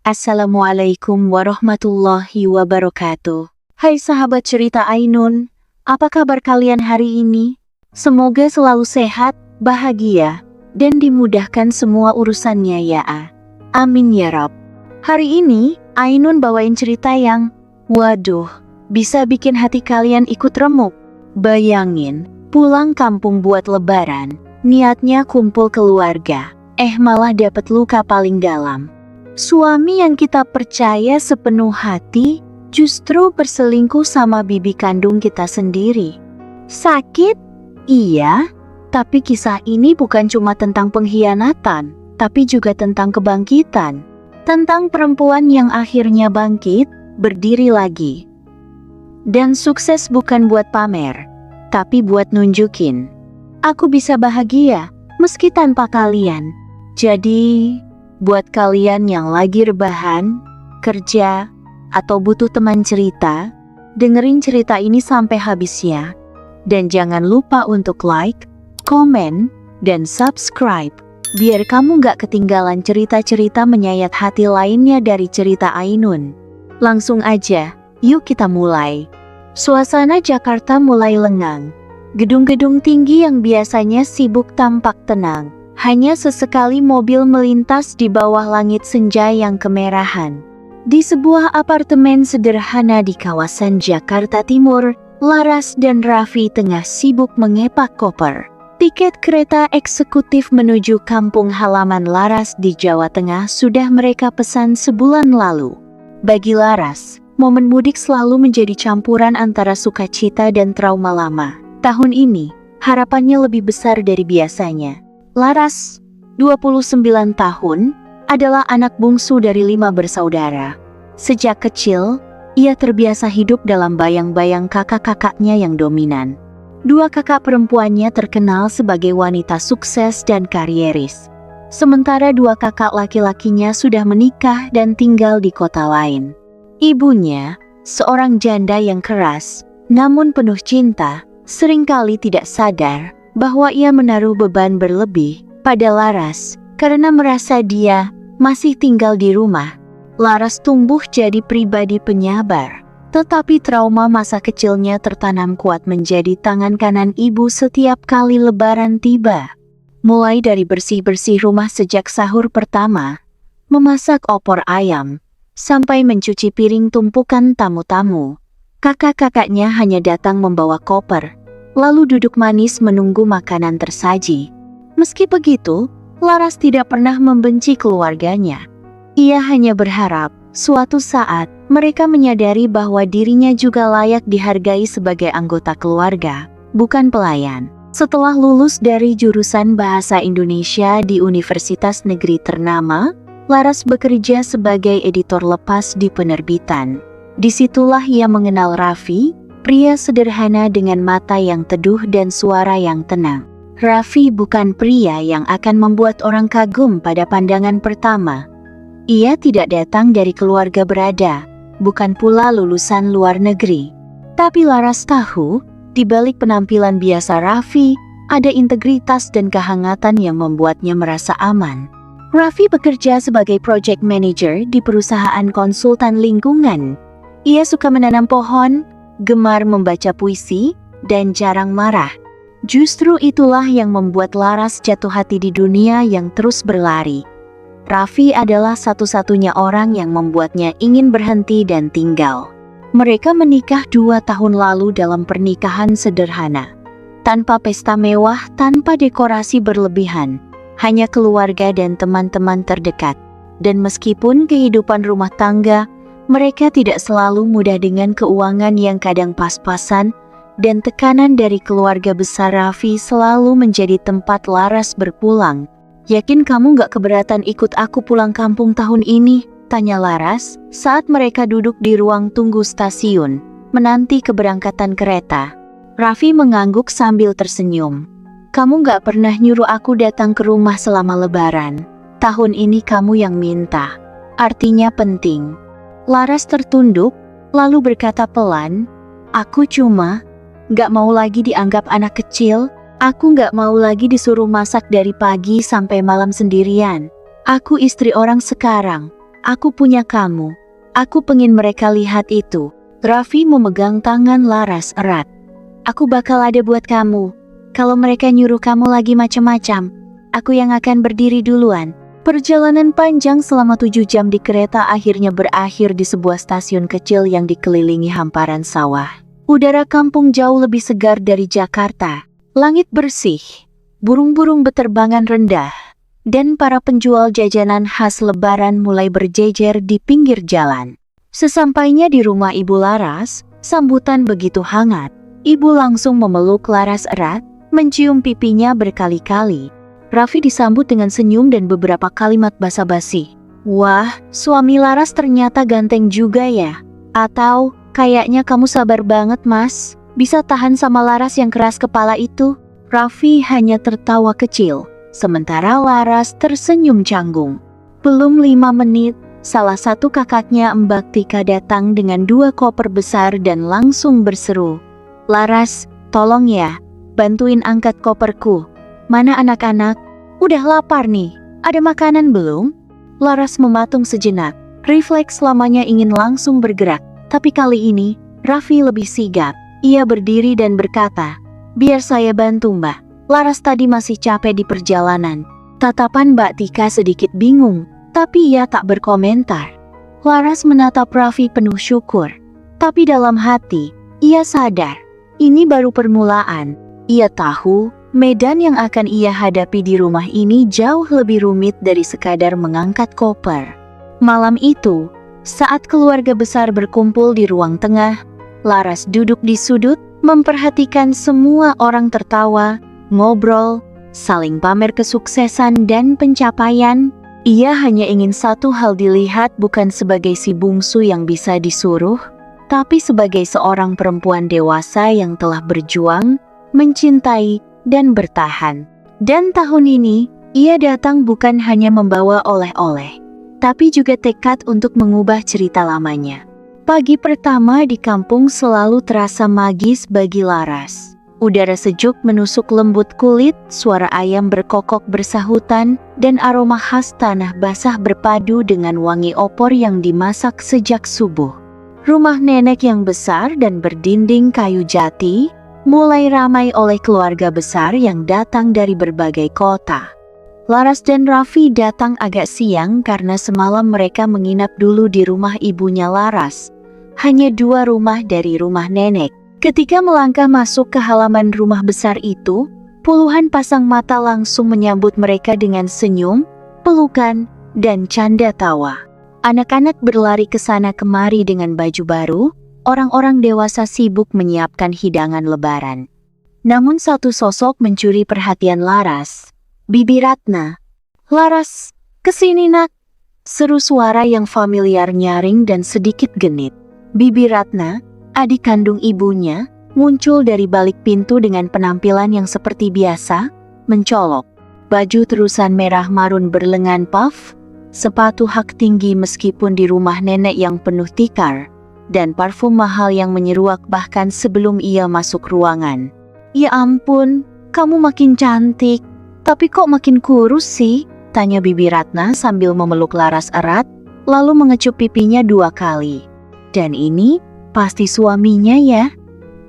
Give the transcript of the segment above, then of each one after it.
Assalamualaikum warahmatullahi wabarakatuh. Hai sahabat cerita Ainun, apa kabar kalian hari ini? Semoga selalu sehat, bahagia, dan dimudahkan semua urusannya ya. Amin ya Rabb. Hari ini, Ainun bawain cerita yang, waduh, bisa bikin hati kalian ikut remuk. Bayangin, pulang kampung buat lebaran, niatnya kumpul keluarga, malah dapet luka paling dalam. Suami yang kita percaya sepenuh hati, justru berselingkuh sama bibi kandung kita sendiri. Sakit? Iya, tapi kisah ini bukan cuma tentang pengkhianatan, tapi juga tentang kebangkitan. Tentang perempuan yang akhirnya bangkit, berdiri lagi. Dan sukses bukan buat pamer, tapi buat nunjukin. Aku bisa bahagia, meski tanpa kalian. Jadi, buat kalian yang lagi rebahan, kerja, atau butuh teman cerita, dengerin cerita ini sampai habis ya. Dan jangan lupa untuk like, komen, dan subscribe, biar kamu gak ketinggalan cerita-cerita menyayat hati lainnya dari cerita Ainun. Langsung aja, yuk kita mulai. Suasana Jakarta mulai lengang. Gedung-gedung tinggi yang biasanya sibuk tampak tenang. Hanya sesekali mobil melintas di bawah langit senja yang kemerahan. Di sebuah apartemen sederhana di kawasan Jakarta Timur, Laras dan Raffi tengah sibuk mengepak koper. Tiket kereta eksekutif menuju kampung halaman Laras di Jawa Tengah sudah mereka pesan sebulan lalu. Bagi Laras, momen mudik selalu menjadi campuran antara sukacita dan trauma lama. Tahun ini, harapannya lebih besar dari biasanya. Laras, 29 tahun, adalah anak bungsu dari 5 bersaudara. Sejak kecil, ia terbiasa hidup dalam bayang-bayang kakak-kakaknya yang dominan. 2 kakak perempuannya terkenal sebagai wanita sukses dan karieris. Sementara 2 kakak laki-lakinya sudah menikah dan tinggal di kota lain. Ibunya, seorang janda yang keras, namun penuh cinta, seringkali tidak sadar bahwa ia menaruh beban berlebih pada Laras karena merasa dia masih tinggal di rumah. Laras tumbuh jadi pribadi penyabar, tetapi trauma masa kecilnya tertanam kuat menjadi tangan kanan ibu setiap kali lebaran tiba. Mulai dari bersih-bersih rumah sejak sahur pertama, memasak opor ayam, sampai mencuci piring tumpukan tamu-tamu. Kakak-kakaknya hanya datang membawa koper, lalu duduk manis menunggu makanan tersaji. Meski begitu, Laras tidak pernah membenci keluarganya. Ia hanya berharap, suatu saat, mereka menyadari bahwa dirinya juga layak dihargai sebagai anggota keluarga, bukan pelayan. Setelah lulus dari jurusan Bahasa Indonesia di Universitas Negeri ternama, Laras bekerja sebagai editor lepas di penerbitan. Disitulah ia mengenal Raffi, pria sederhana dengan mata yang teduh dan suara yang tenang. Raffi bukan pria yang akan membuat orang kagum pada pandangan pertama. Ia tidak datang dari keluarga berada, bukan pula lulusan luar negeri. Tapi Laras tahu, di balik penampilan biasa Raffi, ada integritas dan kehangatan yang membuatnya merasa aman. Raffi bekerja sebagai project manager di perusahaan konsultan lingkungan. Ia suka menanam pohon, gemar membaca puisi, dan jarang marah. Justru itulah yang membuat Laras jatuh hati di dunia yang terus berlari. Raffi adalah satu-satunya orang yang membuatnya ingin berhenti dan tinggal. Mereka menikah 2 tahun lalu dalam pernikahan sederhana. Tanpa pesta mewah, tanpa dekorasi berlebihan. Hanya keluarga dan teman-teman terdekat. Dan meskipun kehidupan rumah tangga, mereka tidak selalu mudah dengan keuangan yang kadang pas-pasan, dan tekanan dari keluarga besar Raffi selalu menjadi tempat Laras berpulang. Yakin kamu gak keberatan ikut aku pulang kampung tahun ini? Tanya Laras saat mereka duduk di ruang tunggu stasiun, menanti keberangkatan kereta. Raffi mengangguk sambil tersenyum. Kamu gak pernah nyuruh aku datang ke rumah selama lebaran. Tahun ini kamu yang minta. Artinya penting. Laras tertunduk, lalu berkata pelan, aku cuma gak mau lagi dianggap anak kecil. Aku gak mau lagi disuruh masak dari pagi sampai malam sendirian. Aku istri orang sekarang, Aku punya kamu. Aku pengen mereka lihat itu. Raffi memegang tangan Laras erat. Aku bakal ada buat kamu. Kalau mereka nyuruh kamu lagi macam-macam, aku yang akan berdiri duluan. Perjalanan panjang selama 7 jam di kereta akhirnya berakhir di sebuah stasiun kecil yang dikelilingi hamparan sawah. Udara kampung jauh lebih segar dari Jakarta. Langit bersih, burung-burung beterbangan rendah, dan para penjual jajanan khas lebaran mulai berjejer di pinggir jalan. Sesampainya di rumah Ibu Laras, sambutan begitu hangat. Ibu langsung memeluk Laras erat, mencium pipinya berkali-kali. Raffi disambut dengan senyum dan beberapa kalimat basa-basi. Wah, suami Laras ternyata ganteng juga ya. Atau, kayaknya kamu sabar banget mas, bisa tahan sama Laras yang keras kepala itu. Raffi hanya tertawa kecil, sementara Laras tersenyum canggung. Belum 5 menit, salah satu kakaknya Mbak Tika datang dengan 2 koper besar dan langsung berseru. Laras, tolong ya, bantuin angkat koperku. Mana anak-anak? Udah lapar nih, ada makanan belum? Laras mematung sejenak, refleks lamanya ingin langsung bergerak. Tapi kali ini, Raffi lebih sigap. Ia berdiri dan berkata, biar saya bantu mbak, Laras tadi masih capek di perjalanan. Tatapan Mbak Tika sedikit bingung, tapi ia tak berkomentar. Laras menatap Raffi penuh syukur. Tapi dalam hati, ia sadar, ini baru permulaan. Ia tahu, medan yang akan ia hadapi di rumah ini jauh lebih rumit dari sekadar mengangkat koper. Malam itu, saat keluarga besar berkumpul di ruang tengah, Laras duduk di sudut, memperhatikan semua orang tertawa, ngobrol, saling pamer kesuksesan dan pencapaian. Ia hanya ingin satu hal dilihat, bukan sebagai si bungsu yang bisa disuruh, tapi sebagai seorang perempuan dewasa yang telah berjuang, mencintai, dan bertahan. Dan tahun ini, ia datang bukan hanya membawa oleh-oleh, tapi juga tekad untuk mengubah cerita lamanya. Pagi pertama di kampung selalu terasa magis bagi Laras. Udara sejuk menusuk lembut kulit, suara ayam berkokok bersahutan, dan aroma khas tanah basah berpadu dengan wangi opor yang dimasak sejak subuh. Rumah nenek yang besar dan berdinding kayu jati mulai ramai oleh keluarga besar yang datang dari berbagai kota. Laras dan Raffi datang agak siang karena semalam mereka menginap dulu di rumah ibunya Laras. Hanya 2 rumah dari rumah nenek. Ketika melangkah masuk ke halaman rumah besar itu, puluhan pasang mata langsung menyambut mereka dengan senyum, pelukan, dan canda tawa. Anak-anak berlari ke sana kemari dengan baju baru, orang-orang dewasa sibuk menyiapkan hidangan lebaran. Namun satu sosok mencuri perhatian Laras. Bibi Ratna. Laras, kesini nak. Seru suara yang familiar nyaring dan sedikit genit. Bibi Ratna, adik kandung ibunya, muncul dari balik pintu dengan penampilan yang seperti biasa, mencolok. Baju terusan merah marun berlengan puff, sepatu hak tinggi meskipun di rumah nenek yang penuh tikar, dan parfum mahal yang menyeruak bahkan sebelum ia masuk ruangan. Ya ampun, kamu makin cantik, tapi kok makin kurus sih? Tanya Bibi Ratna sambil memeluk Laras erat, lalu mengecup pipinya 2 kali. Dan ini pasti suaminya ya?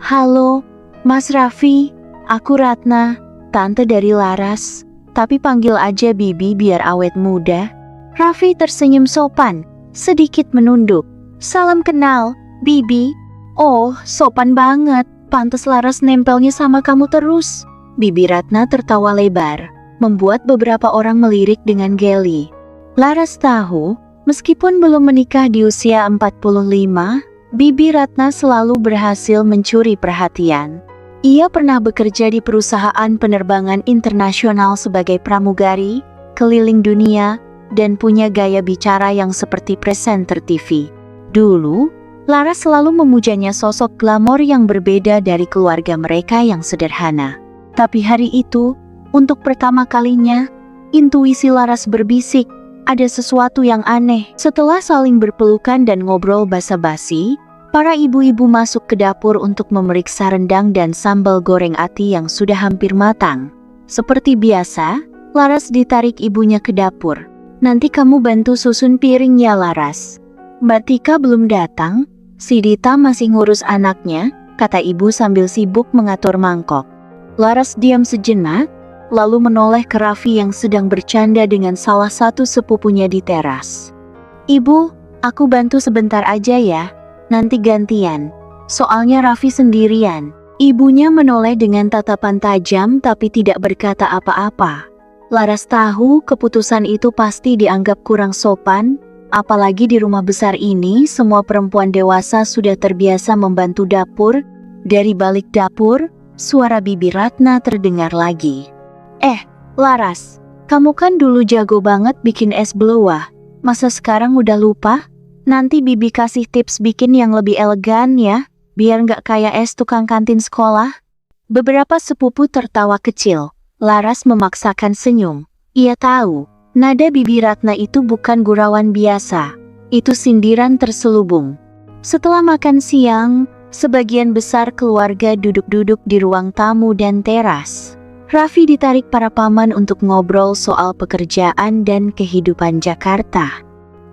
Halo, Mas Raffi, aku Ratna, tante dari Laras, tapi panggil aja Bibi biar awet muda. Raffi tersenyum sopan, sedikit menunduk. Salam kenal, Bibi. Oh, sopan banget, pantes Laras nempelnya sama kamu terus. Bibi Ratna tertawa lebar, membuat beberapa orang melirik dengan geli. Laras tahu, meskipun belum menikah di usia 45, Bibi Ratna selalu berhasil mencuri perhatian. Ia pernah bekerja di perusahaan penerbangan internasional sebagai pramugari, keliling dunia, dan punya gaya bicara yang seperti presenter TV. Dulu, Laras selalu memujanya sosok glamor yang berbeda dari keluarga mereka yang sederhana. Tapi hari itu, untuk pertama kalinya, intuisi Laras berbisik, ada sesuatu yang aneh. Setelah saling berpelukan dan ngobrol basa-basi, para ibu-ibu masuk ke dapur untuk memeriksa rendang dan sambal goreng ati yang sudah hampir matang. Seperti biasa, Laras ditarik ibunya ke dapur. Nanti kamu bantu susun piring ya Laras. Mbak Tika belum datang, si Dita masih ngurus anaknya, kata ibu sambil sibuk mengatur mangkok. Laras diam sejenak, lalu menoleh ke Raffi yang sedang bercanda dengan salah satu sepupunya di teras. Ibu, aku bantu sebentar aja ya, nanti gantian. Soalnya Raffi sendirian. Ibunya menoleh dengan tatapan tajam tapi tidak berkata apa-apa. Laras tahu keputusan itu pasti dianggap kurang sopan, apalagi di rumah besar ini semua perempuan dewasa sudah terbiasa membantu dapur. Dari balik dapur, suara Bibi Ratna terdengar lagi. Laras, kamu kan dulu jago banget bikin es blowah, masa sekarang udah lupa? Nanti Bibi kasih tips bikin yang lebih elegan ya, biar nggak kayak es tukang kantin sekolah. Beberapa sepupu tertawa kecil. Laras memaksakan senyum. Ia tahu, nada Bibi Ratna itu bukan gurauan biasa. Itu sindiran terselubung. Setelah makan siang, sebagian besar keluarga duduk-duduk di ruang tamu dan teras. Raffi ditarik para paman untuk ngobrol soal pekerjaan dan kehidupan Jakarta.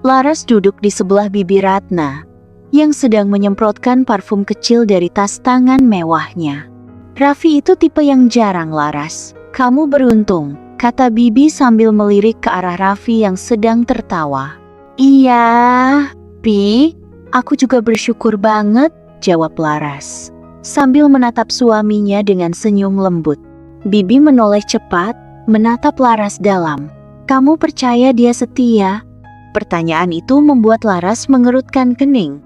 Laras duduk di sebelah Bibi Ratna, yang sedang menyemprotkan parfum kecil dari tas tangan mewahnya. Raffi itu tipe yang jarang Laras. Kamu beruntung, kata Bibi sambil melirik ke arah Raffi yang sedang tertawa. Iya, Pi, aku juga bersyukur banget, jawab Laras, sambil menatap suaminya dengan senyum lembut. Bibi menoleh cepat, menatap Laras dalam. Kamu percaya dia setia? Pertanyaan itu membuat Laras mengerutkan kening.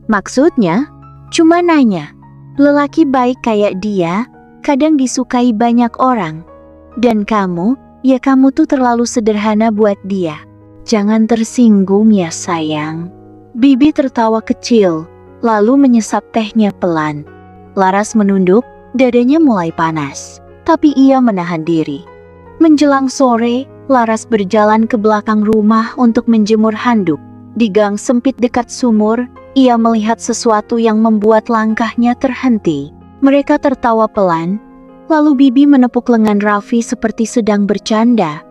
Maksudnya? Cuma nanya. Lelaki baik kayak dia kadang disukai banyak orang. Dan kamu tuh terlalu sederhana buat dia. Jangan tersinggung ya sayang. Bibi tertawa kecil, lalu menyesap tehnya pelan. Laras menunduk, dadanya mulai panas. Tapi ia menahan diri. Menjelang sore, Laras berjalan ke belakang rumah untuk menjemur handuk. Di gang sempit dekat sumur, ia melihat sesuatu yang membuat langkahnya terhenti. Mereka tertawa pelan, lalu Bibi menepuk lengan Raffi seperti sedang bercanda.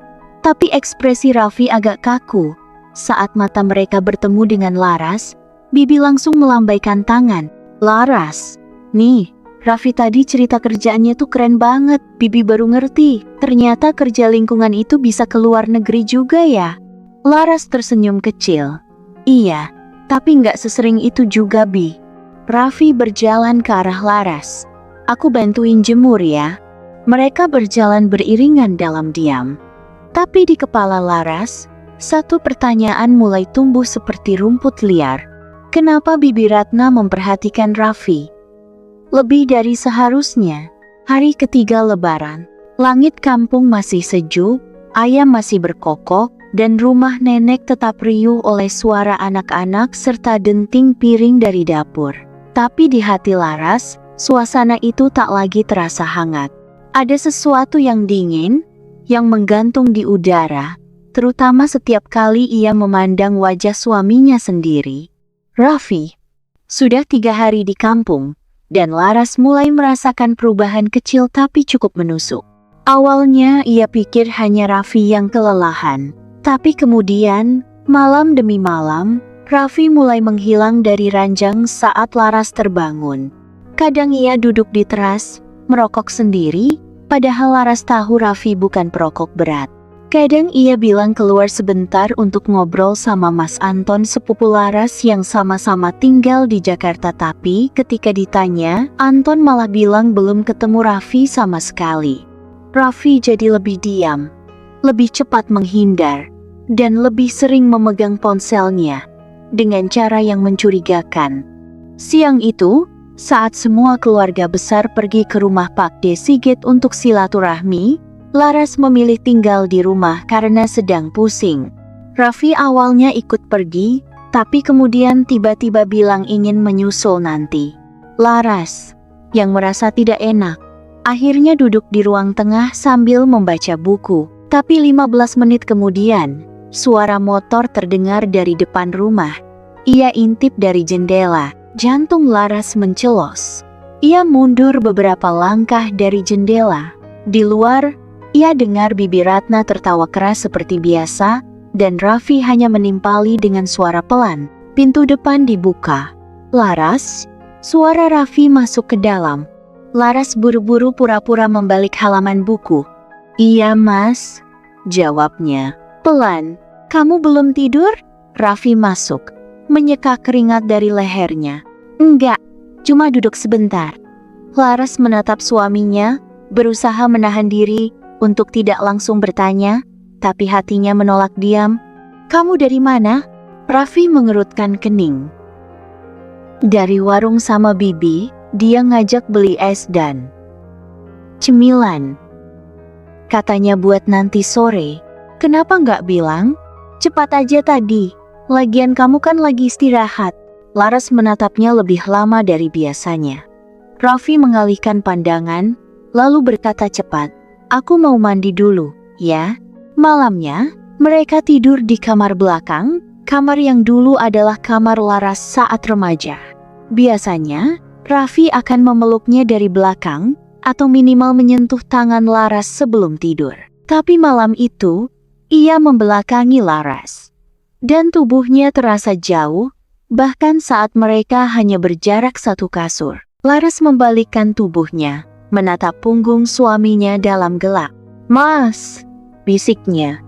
Tapi ekspresi Raffi agak kaku. Saat mata mereka bertemu dengan Laras, Bibi langsung melambaikan tangan. Laras, nih, Raffi tadi cerita kerjaannya tuh keren banget. Bibi baru ngerti, ternyata kerja lingkungan itu bisa ke luar negeri juga ya. Laras tersenyum kecil. Iya, tapi nggak sesering itu juga Bi. Raffi berjalan ke arah Laras. Aku bantuin jemur ya. Mereka berjalan beriringan dalam diam. Tapi di kepala Laras, satu pertanyaan mulai tumbuh seperti rumput liar. Kenapa Bibi Ratna memperhatikan Raffi? Lebih dari seharusnya. Hari ketiga Lebaran, langit kampung masih sejuk, ayam masih berkokok, dan rumah nenek tetap riuh oleh suara anak-anak serta denting piring dari dapur. Tapi di hati Laras, suasana itu tak lagi terasa hangat. Ada sesuatu yang dingin, yang menggantung di udara, terutama setiap kali ia memandang wajah suaminya sendiri. Raffi. Sudah 3 hari di kampung, dan Laras mulai merasakan perubahan kecil tapi cukup menusuk. Awalnya ia pikir hanya Raffi yang kelelahan. Tapi kemudian, malam demi malam, Raffi mulai menghilang dari ranjang saat Laras terbangun. Kadang ia duduk di teras, merokok sendiri, padahal Laras tahu Raffi bukan perokok berat. Kadang ia bilang keluar sebentar untuk ngobrol sama Mas Anton sepupu Laras yang sama-sama tinggal di Jakarta, tapi ketika ditanya, Anton malah bilang belum ketemu Raffi sama sekali. Raffi jadi lebih diam, lebih cepat menghindar, dan lebih sering memegang ponselnya dengan cara yang mencurigakan. Siang itu, saat semua keluarga besar pergi ke rumah Pak De Sigit untuk silaturahmi, Laras memilih tinggal di rumah karena sedang pusing. Raffi awalnya ikut pergi, tapi kemudian tiba-tiba bilang ingin menyusul nanti. Laras, yang merasa tidak enak, akhirnya duduk di ruang tengah sambil membaca buku. Tapi 15 menit kemudian, suara motor terdengar dari depan rumah. Ia intip dari jendela, jantung Laras mencelos. Ia mundur beberapa langkah dari jendela. Di luar, Ia dengar Bibi Ratna tertawa keras seperti biasa, dan Raffi hanya menimpali dengan suara pelan. Pintu depan dibuka. "Laras?" Suara Raffi masuk ke dalam. Laras buru-buru pura-pura membalik halaman buku. "Iya, Mas," jawabnya pelan. "Kamu belum tidur?" Raffi masuk, menyeka keringat dari lehernya. "Enggak, cuma duduk sebentar." Laras menatap suaminya, berusaha menahan diri untuk tidak langsung bertanya, tapi hatinya menolak diam. "Kamu dari mana?" Raffi mengerutkan kening. "Dari warung sama Bibi, dia ngajak beli es dan cemilan. Katanya buat nanti sore. Kenapa nggak bilang? Cepat aja tadi. Lagian kamu kan lagi istirahat." Laras menatapnya lebih lama dari biasanya. Raffi mengalihkan pandangan, lalu berkata cepat, "Aku mau mandi dulu, ya." Malamnya, mereka tidur di kamar belakang, kamar yang dulu adalah kamar Laras saat remaja. Biasanya, Raffi akan memeluknya dari belakang, atau minimal menyentuh tangan Laras sebelum tidur. Tapi malam itu, ia membelakangi Laras. Dan tubuhnya terasa jauh, bahkan saat mereka hanya berjarak satu kasur. Laras membalikkan tubuhnya, menatap punggung suaminya dalam gelap. "Mas," bisiknya.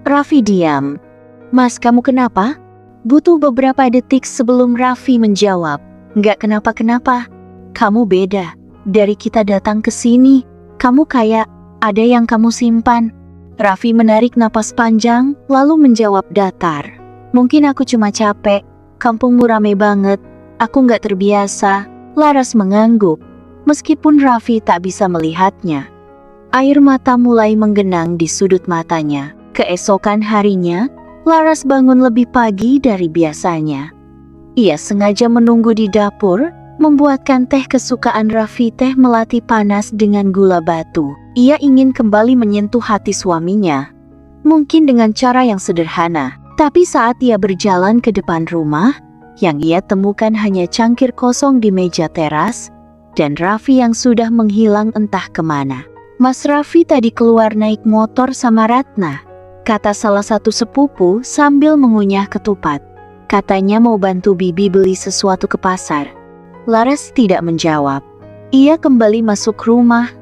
Raffi diam. "Mas, kamu kenapa?" Butuh beberapa detik sebelum Raffi menjawab. "Nggak kenapa-kenapa. Kamu beda. Dari kita datang ke sini, kamu kayak ada yang kamu simpan." Raffi menarik napas panjang, lalu menjawab datar. "Mungkin aku cuma capek. Kampungmu rame banget. Aku nggak terbiasa." Laras mengangguk. Meskipun Raffi tak bisa melihatnya, air mata mulai menggenang di sudut matanya. Keesokan harinya, Laras bangun lebih pagi dari biasanya. Ia sengaja menunggu di dapur, membuatkan teh kesukaan Raffi, teh melati panas dengan gula batu. Ia ingin kembali menyentuh hati suaminya. Mungkin dengan cara yang sederhana. Tapi saat ia berjalan ke depan rumah, yang ia temukan hanya cangkir kosong di meja teras, dan Raffi yang sudah menghilang entah kemana. "Mas Raffi tadi keluar naik motor sama Ratna," kata salah satu sepupu sambil mengunyah ketupat. "Katanya mau bantu Bibi beli sesuatu ke pasar." Laras tidak menjawab. Ia kembali masuk rumah,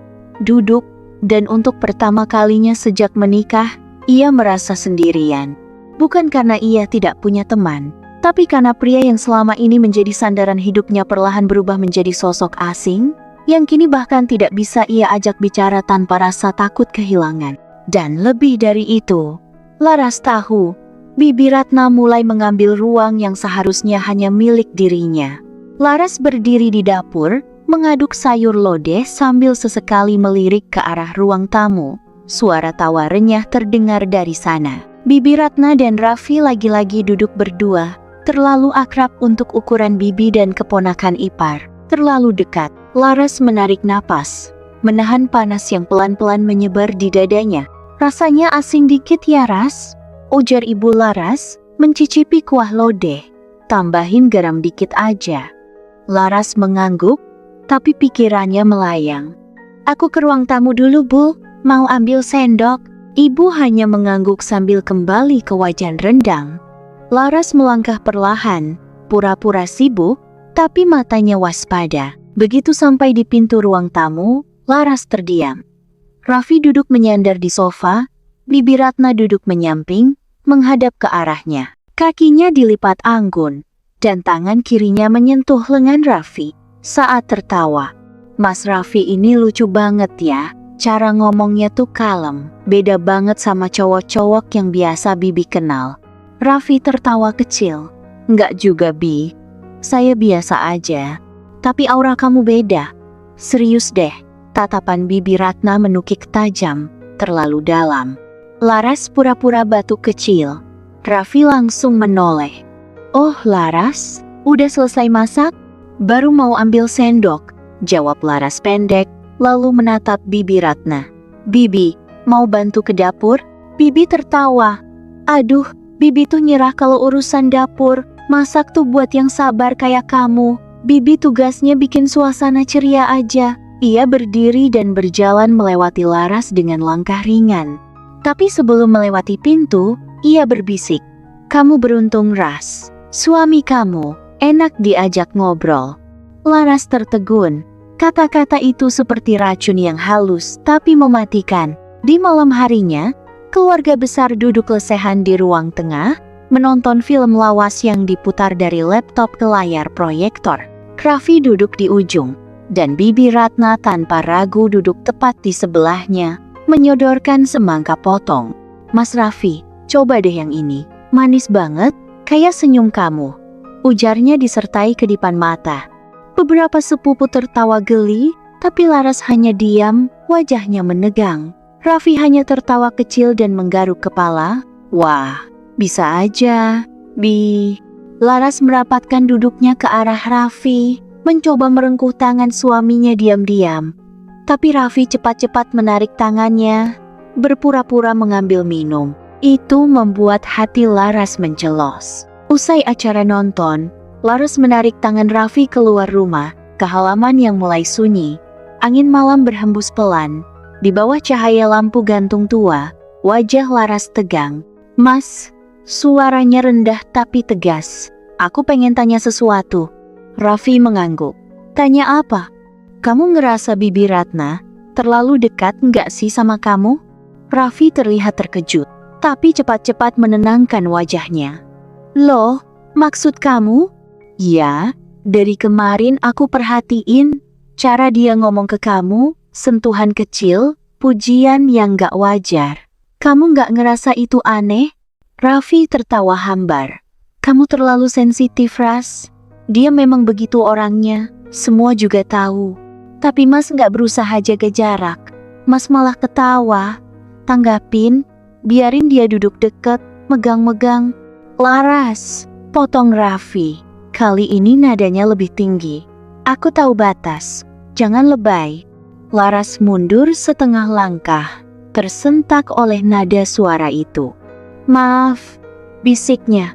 duduk, dan untuk pertama kalinya sejak menikah, ia merasa sendirian. Bukan karena ia tidak punya teman, tapi karena pria yang selama ini menjadi sandaran hidupnya perlahan berubah menjadi sosok asing, yang kini bahkan tidak bisa ia ajak bicara tanpa rasa takut kehilangan. Dan lebih dari itu, Laras tahu, Bibi Ratna mulai mengambil ruang yang seharusnya hanya milik dirinya. Laras berdiri di dapur, mengaduk sayur lodeh sambil sesekali melirik ke arah ruang tamu. Suara tawa renyah terdengar dari sana. Bibi Ratna dan Raffi lagi-lagi duduk berdua, terlalu akrab untuk ukuran bibi dan keponakan ipar. Terlalu dekat. Laras menarik napas, menahan panas yang pelan-pelan menyebar di dadanya. "Rasanya asing dikit ya, Ras?" ujar Ibu Laras, mencicipi kuah lodeh. "Tambahin garam dikit aja." Laras mengangguk, tapi pikirannya melayang. "Aku ke ruang tamu dulu, Bu. Mau ambil sendok." Ibu hanya mengangguk sambil kembali ke wajan rendang. Laras melangkah perlahan, pura-pura sibuk, tapi matanya waspada. Begitu sampai di pintu ruang tamu, Laras terdiam. Raffi duduk menyandar di sofa, Bibi Ratna duduk menyamping, menghadap ke arahnya. Kakinya dilipat anggun, dan tangan kirinya menyentuh lengan Raffi. Saat tertawa, "Mas Raffi ini lucu banget ya. Cara ngomongnya tuh kalem, beda banget sama cowok-cowok yang biasa Bibi kenal." Raffi tertawa kecil. "Enggak juga, Bi. Saya biasa aja. Tapi aura kamu beda." "Serius deh." Tatapan Bibi Ratna menukik tajam, terlalu dalam. Laras pura-pura batuk kecil. Raffi langsung menoleh. "Oh, Laras, udah selesai masak? Baru mau ambil sendok," jawab Laras pendek, lalu menatap Bibi Ratna. "Bibi, mau bantu ke dapur?" Bibi tertawa. "Aduh, Bibi tuh nyerah kalau urusan dapur. Masak tuh buat yang sabar kayak kamu. Bibi tugasnya bikin suasana ceria aja." Ia berdiri dan berjalan melewati Laras dengan langkah ringan. Tapi sebelum melewati pintu, ia berbisik, "Kamu beruntung, Ras. Suami kamu enak diajak ngobrol." Laras tertegun. Kata-kata itu seperti racun yang halus tapi mematikan. Di malam harinya, keluarga besar duduk lesehan di ruang tengah, menonton film lawas yang diputar dari laptop ke layar proyektor. Raffi duduk di ujung, dan Bibi Ratna tanpa ragu duduk tepat di sebelahnya, menyodorkan semangka potong. "Mas Raffi, coba deh yang ini. Manis banget, kayak senyum kamu," ujarnya disertai kedipan mata. Beberapa sepupu tertawa geli, tapi Laras hanya diam, wajahnya menegang. Raffi hanya tertawa kecil dan menggaruk kepala. "Wah, bisa aja, Bi." Laras merapatkan duduknya ke arah Raffi, mencoba merengkuh tangan suaminya diam-diam. Tapi Raffi cepat-cepat menarik tangannya, berpura-pura mengambil minum. Itu membuat hati Laras mencelos. Usai acara nonton, Laras menarik tangan Raffi keluar rumah, ke halaman yang mulai sunyi. Angin malam berhembus pelan. Di bawah cahaya lampu gantung tua, wajah Laras tegang. "Mas," suaranya rendah tapi tegas, "aku pengen tanya sesuatu." Raffi mengangguk. "Tanya apa?" "Kamu ngerasa Bibi Ratna terlalu dekat nggak sih sama kamu?" Raffi terlihat terkejut, tapi cepat-cepat menenangkan wajahnya. "Loh, maksud kamu?" "Ya, dari kemarin aku perhatiin cara dia ngomong ke kamu, sentuhan kecil, pujian yang nggak wajar. Kamu nggak ngerasa itu aneh?" Raffi tertawa hambar. "Kamu terlalu sensitif, Ras. Dia memang begitu orangnya, semua juga tahu. Tapi Mas nggak berusaha jaga jarak. Mas malah ketawa. Tanggapin, biarin dia duduk deket, megang-megang." "Laras," potong Raffi. Kali ini nadanya lebih tinggi. "Aku tahu batas, jangan lebay." Laras mundur setengah langkah, tersentak oleh nada suara itu. "Maaf," bisiknya.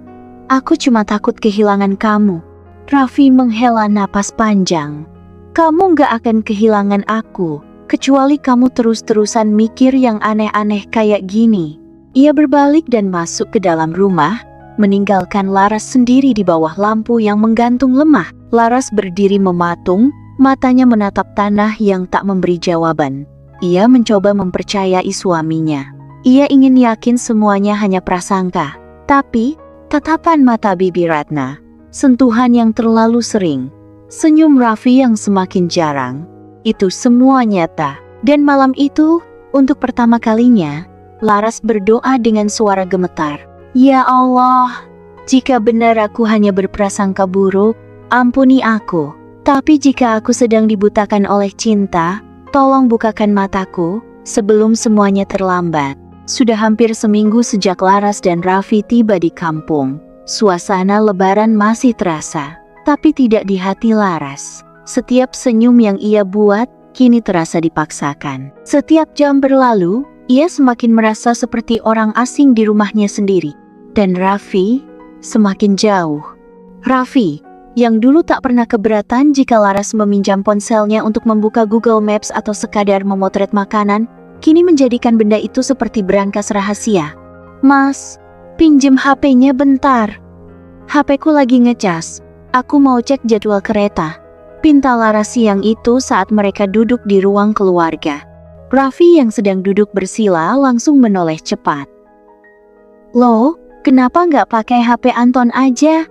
"Aku cuma takut kehilangan kamu." Raffi menghela napas panjang. "Kamu gak akan kehilangan aku, kecuali kamu terus-terusan mikir yang aneh-aneh kayak gini." Ia berbalik dan masuk ke dalam rumah, meninggalkan Laras sendiri di bawah lampu yang menggantung lemah. Laras berdiri mematung, matanya menatap tanah yang tak memberi jawaban. Ia mencoba mempercayai suaminya. Ia ingin yakin semuanya hanya prasangka. Tapi, tatapan mata Bibi Ratna, sentuhan yang terlalu sering, senyum Raffi yang semakin jarang, itu semua nyata. Dan malam itu, untuk pertama kalinya, Laras berdoa dengan suara gemetar. "Ya Allah, jika benar aku hanya berprasangka buruk, ampuni aku. Tapi jika aku sedang dibutakan oleh cinta, tolong bukakan mataku sebelum semuanya terlambat." Sudah hampir seminggu sejak Laras dan Raffi tiba di kampung. Suasana lebaran masih terasa, tapi tidak di hati Laras. Setiap senyum yang ia buat, kini terasa dipaksakan. Setiap jam berlalu, ia semakin merasa seperti orang asing di rumahnya sendiri. Dan Raffi, semakin jauh. Raffi, yang dulu tak pernah keberatan jika Laras meminjam ponselnya untuk membuka Google Maps atau sekadar memotret makanan, kini menjadikan benda itu seperti berangkas rahasia. "Mas, pinjem HP-nya bentar. HP-ku lagi ngecas. Aku mau cek jadwal kereta," pinta Laras siang itu saat mereka duduk di ruang keluarga. Raffi yang sedang duduk bersila langsung menoleh cepat. "Loh, kenapa nggak pakai HP Anton aja?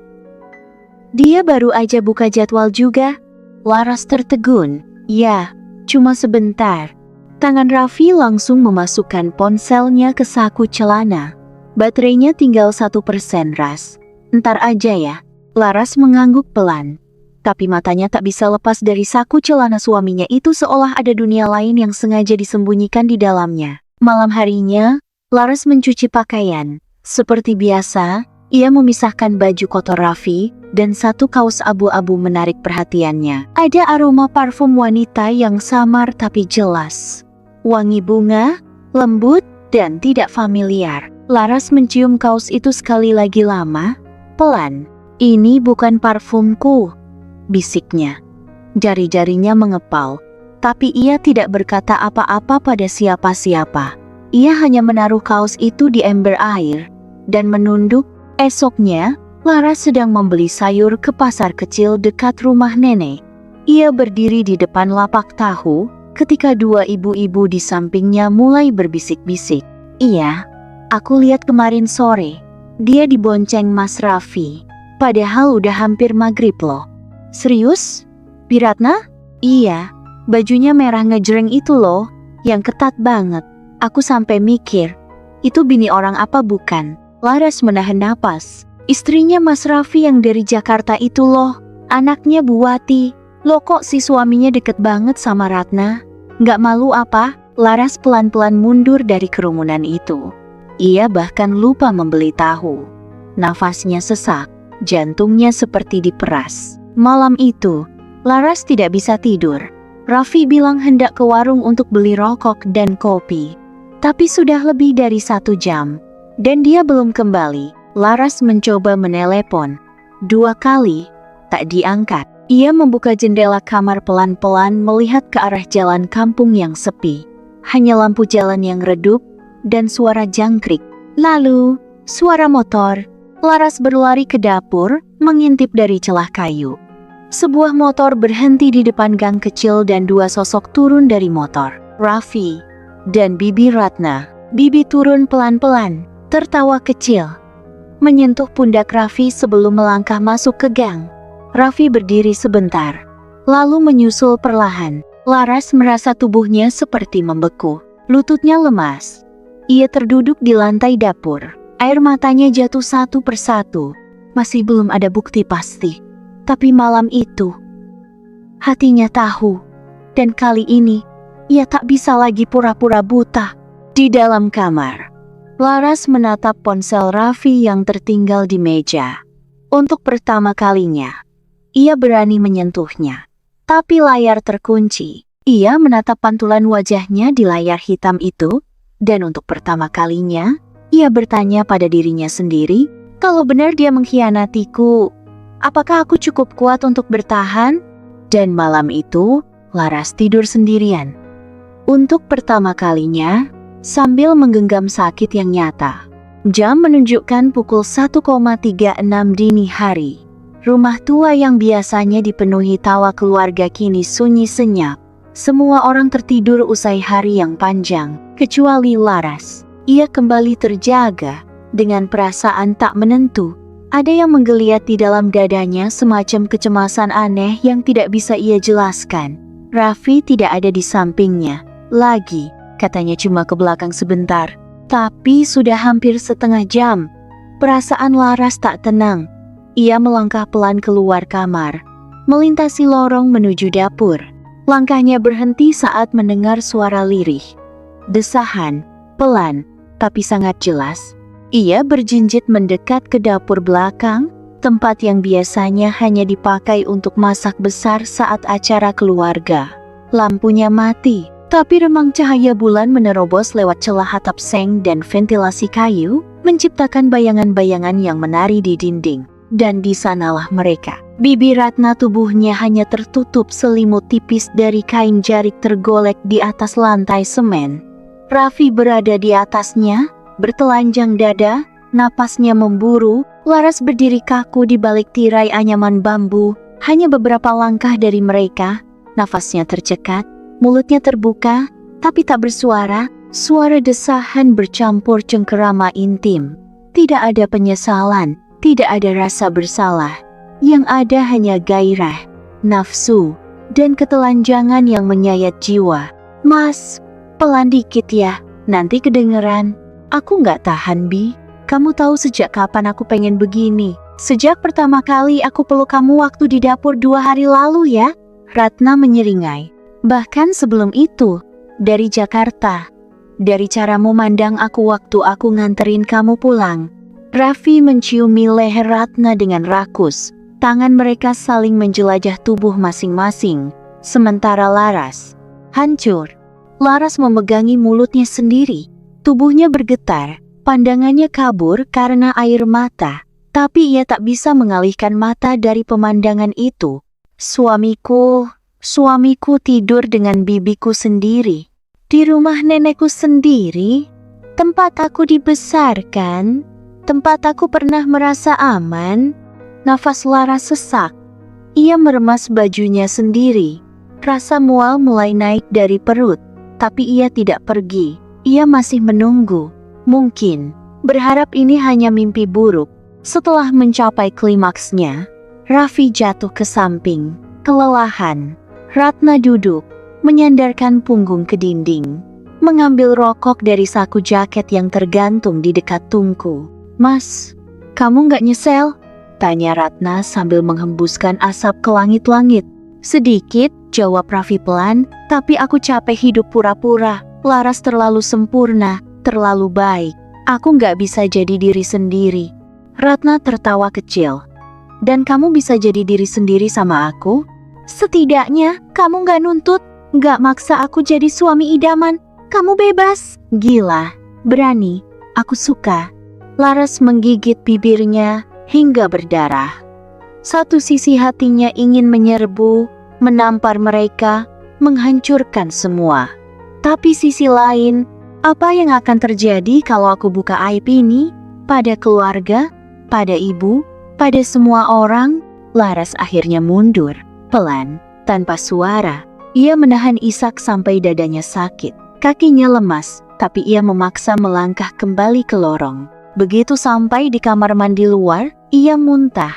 Dia baru aja buka jadwal juga." Laras tertegun. "Ya, cuma sebentar." Tangan Raffi langsung memasukkan ponselnya ke saku celana. "Baterainya tinggal 1%, Ras. Ntar aja ya." Laras mengangguk pelan. Tapi matanya tak bisa lepas dari saku celana suaminya itu, seolah ada dunia lain yang sengaja disembunyikan di dalamnya. Malam harinya, Laras mencuci pakaian. Seperti biasa, ia memisahkan baju kotor Raffi, dan satu kaos abu-abu menarik perhatiannya. Ada aroma parfum wanita yang samar tapi jelas. Wangi bunga, lembut, dan tidak familiar. Laras mencium kaos itu sekali lagi lama, pelan. "Ini bukan parfumku," bisiknya. Jari-jarinya mengepal. Tapi ia tidak berkata apa-apa pada siapa-siapa. Ia hanya menaruh kaos itu di ember air dan menunduk. Esoknya, Laras sedang membeli sayur ke pasar kecil dekat rumah nenek. Ia berdiri di depan lapak tahu ketika dua ibu-ibu di sampingnya mulai berbisik-bisik. "Iya, aku lihat kemarin sore, dia dibonceng Mas Raffi. Padahal udah hampir maghrib loh." "Serius? Biratna?" "Iya, bajunya merah ngejreng itu loh, yang ketat banget. Aku sampai mikir, itu bini orang apa bukan?" Laras menahan napas. "Istrinya Mas Raffi yang dari Jakarta itu loh, anaknya Bu Wati. Loh kok si suaminya deket banget sama Ratna? Nggak malu apa?" Laras pelan-pelan mundur dari kerumunan itu. Ia bahkan lupa membeli tahu. Nafasnya sesak, jantungnya seperti diperas. Malam itu, Laras tidak bisa tidur. Raffi bilang hendak ke warung untuk beli rokok dan kopi. Tapi sudah lebih dari 1 jam, dan dia belum kembali. Laras mencoba menelepon 2 kali, tak diangkat. Ia membuka jendela kamar pelan-pelan melihat ke arah jalan kampung yang sepi. Hanya lampu jalan yang redup dan suara jangkrik. Lalu, suara motor. Laras berlari ke dapur, mengintip dari celah kayu. Sebuah motor berhenti di depan gang kecil dan 2 sosok turun dari motor. Raffi dan Bibi Ratna. Bibi turun pelan-pelan, tertawa kecil, menyentuh pundak Raffi sebelum melangkah masuk ke gang. Raffi berdiri sebentar, lalu menyusul perlahan. Laras merasa tubuhnya seperti membeku, lututnya lemas. Ia terduduk di lantai dapur, air matanya jatuh satu persatu. Masih belum ada bukti pasti, tapi malam itu hatinya tahu, dan kali ini ia tak bisa lagi pura-pura buta. Di dalam kamar, Laras menatap ponsel Raffi yang tertinggal di meja. Untuk pertama kalinya, ia berani menyentuhnya. Tapi layar terkunci. Ia menatap pantulan wajahnya di layar hitam itu, dan untuk pertama kalinya, ia bertanya pada dirinya sendiri, kalau benar dia mengkhianatiku, apakah aku cukup kuat untuk bertahan? Dan malam itu, Laras tidur sendirian. Untuk pertama kalinya, sambil menggenggam sakit yang nyata. Jam menunjukkan pukul 1,36 dini hari. Rumah tua yang biasanya dipenuhi tawa keluarga kini sunyi senyap. Semua orang tertidur usai hari yang panjang, kecuali Laras. Ia kembali terjaga, dengan perasaan tak menentu. Ada yang menggeliat di dalam dadanya semacam kecemasan aneh yang tidak bisa ia jelaskan. Raffi tidak ada di sampingnya lagi, katanya cuma ke belakang sebentar. Tapi sudah hampir setengah jam. Perasaan Laras tak tenang. Ia melangkah pelan keluar kamar, melintasi lorong menuju dapur. Langkahnya berhenti saat mendengar suara lirih. Desahan, pelan, tapi sangat jelas. Ia berjinjit mendekat ke dapur belakang, tempat yang biasanya hanya dipakai untuk masak besar saat acara keluarga. Lampunya mati, tapi remang cahaya bulan menerobos lewat celah atap seng dan ventilasi kayu, menciptakan bayangan-bayangan yang menari di dinding. Dan di sanalah mereka. Bibi Ratna tubuhnya hanya tertutup selimut tipis dari kain jarik tergolek di atas lantai semen. Raffi berada di atasnya, bertelanjang dada, napasnya memburu. Laras berdiri kaku di balik tirai anyaman bambu. Hanya beberapa langkah dari mereka, nafasnya tercekat, mulutnya terbuka, tapi tak bersuara. Suara desahan bercampur cengkerama intim. Tidak ada penyesalan. Tidak ada rasa bersalah, yang ada hanya gairah, nafsu, dan ketelanjangan yang menyayat jiwa. "Mas, pelan dikit ya, nanti kedengeran." "Aku nggak tahan, Bi. Kamu tahu sejak kapan aku pengen begini? Sejak pertama kali aku peluk kamu waktu di dapur 2 hari lalu ya." Ratna menyeringai. "Bahkan sebelum itu, dari Jakarta, dari caramu mandang aku waktu aku nganterin kamu pulang." Raffi menciumi leher Ratna dengan rakus. Tangan mereka saling menjelajah tubuh masing-masing. Sementara Laras hancur. Laras memegangi mulutnya sendiri. Tubuhnya bergetar. Pandangannya kabur karena air mata. Tapi ia tak bisa mengalihkan mata dari pemandangan itu. "Suamiku," Suamiku tidur dengan bibiku sendiri. Di rumah nenekku sendiri, tempat aku dibesarkan, tempat aku pernah merasa aman. Nafas Laras sesak. Ia meremas bajunya sendiri. Rasa mual mulai naik dari perut, tapi ia tidak pergi. Ia masih menunggu. Mungkin berharap ini hanya mimpi buruk. Setelah mencapai klimaksnya, Raffi jatuh ke samping, kelelahan. Ratna duduk, menyandarkan punggung ke dinding, mengambil rokok dari saku jaket yang tergantung di dekat tungku. "Mas, kamu nggak nyesel?" tanya Ratna sambil menghembuskan asap ke langit-langit. "Sedikit," jawab Raffi pelan, "tapi aku capek hidup pura-pura. Laras terlalu sempurna, terlalu baik. Aku nggak bisa jadi diri sendiri." Ratna tertawa kecil. "Dan kamu bisa jadi diri sendiri sama aku? Setidaknya kamu nggak nuntut, nggak maksa aku jadi suami idaman. Kamu bebas." "Gila, berani, aku suka." Laras menggigit bibirnya hingga berdarah. Satu sisi hatinya ingin menyerbu, menampar mereka, menghancurkan semua. Tapi sisi lain, apa yang akan terjadi kalau aku buka aib ini? Pada keluarga, pada ibu, pada semua orang. Laras akhirnya mundur. Pelan, tanpa suara, ia menahan isak sampai dadanya sakit. Kakinya lemas, tapi ia memaksa melangkah kembali ke lorong. Begitu sampai di kamar mandi luar, ia muntah.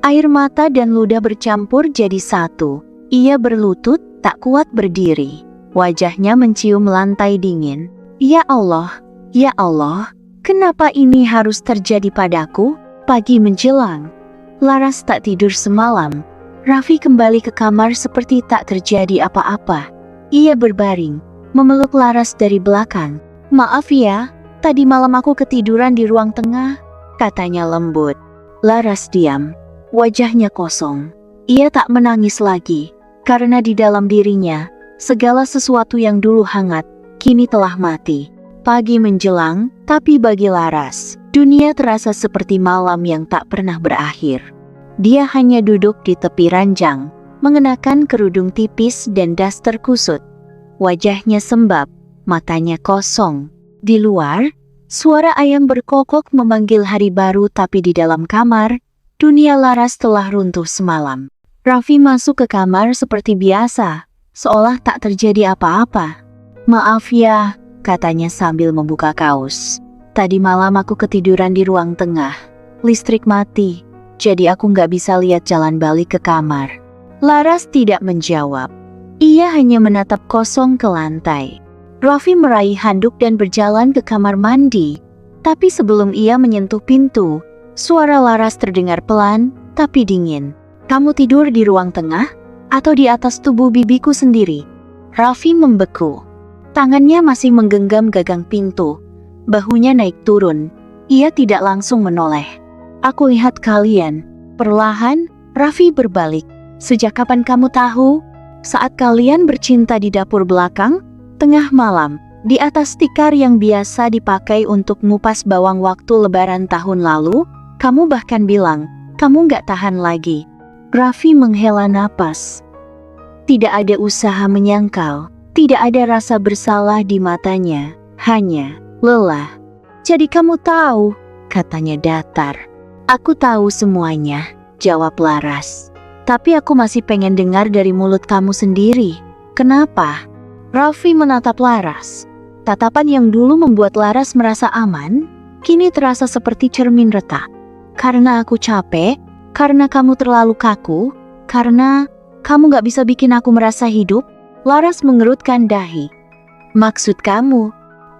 Air mata dan ludah bercampur jadi satu. Ia berlutut, tak kuat berdiri. Wajahnya mencium lantai dingin. Ya Allah, kenapa ini harus terjadi padaku?" Pagi menjelang. Laras tak tidur semalam. Raffi kembali ke kamar seperti tak terjadi apa-apa. Ia berbaring, memeluk Laras dari belakang. "Maaf ya, tadi malam aku ketiduran di ruang tengah," katanya lembut. Laras diam, wajahnya kosong. Ia tak menangis lagi, karena di dalam dirinya, segala sesuatu yang dulu hangat, kini telah mati. Pagi menjelang, tapi bagi Laras, dunia terasa seperti malam yang tak pernah berakhir. Dia hanya duduk di tepi ranjang, mengenakan kerudung tipis dan daster kusut. Wajahnya sembab, matanya kosong. Di luar, suara ayam berkokok memanggil hari baru, tapi di dalam kamar, dunia Laras telah runtuh semalam. Raffi masuk ke kamar seperti biasa, seolah tak terjadi apa-apa. "Maaf ya," katanya sambil membuka kaos. "Tadi malam aku ketiduran di ruang tengah. Listrik mati. Jadi aku nggak bisa lihat jalan balik ke kamar." Laras tidak menjawab. Ia hanya menatap kosong ke lantai. Raffi meraih handuk dan berjalan ke kamar mandi. Tapi sebelum ia menyentuh pintu, suara Laras terdengar pelan, tapi dingin. "Kamu tidur di ruang tengah? Atau di atas tubuh bibiku sendiri?" Raffi membeku. Tangannya masih menggenggam gagang pintu. Bahunya naik turun. Ia tidak langsung menoleh. "Aku lihat kalian." Perlahan, Raffi berbalik. "Sejak kapan kamu tahu?" "Saat kalian bercinta di dapur belakang, tengah malam, di atas tikar yang biasa dipakai untuk ngupas bawang waktu lebaran tahun lalu, kamu bahkan bilang, kamu nggak tahan lagi." Raffi menghela napas. Tidak ada usaha menyangkal, tidak ada rasa bersalah di matanya, hanya lelah. "Jadi kamu tahu," katanya datar. "Aku tahu semuanya," jawab Laras. "Tapi aku masih pengen dengar dari mulut kamu sendiri. Kenapa?" Raffi menatap Laras. Tatapan yang dulu membuat Laras merasa aman, kini terasa seperti cermin retak. "Karena aku capek, karena kamu terlalu kaku, karena kamu gak bisa bikin aku merasa hidup." Laras mengerutkan dahi. "Maksud kamu?"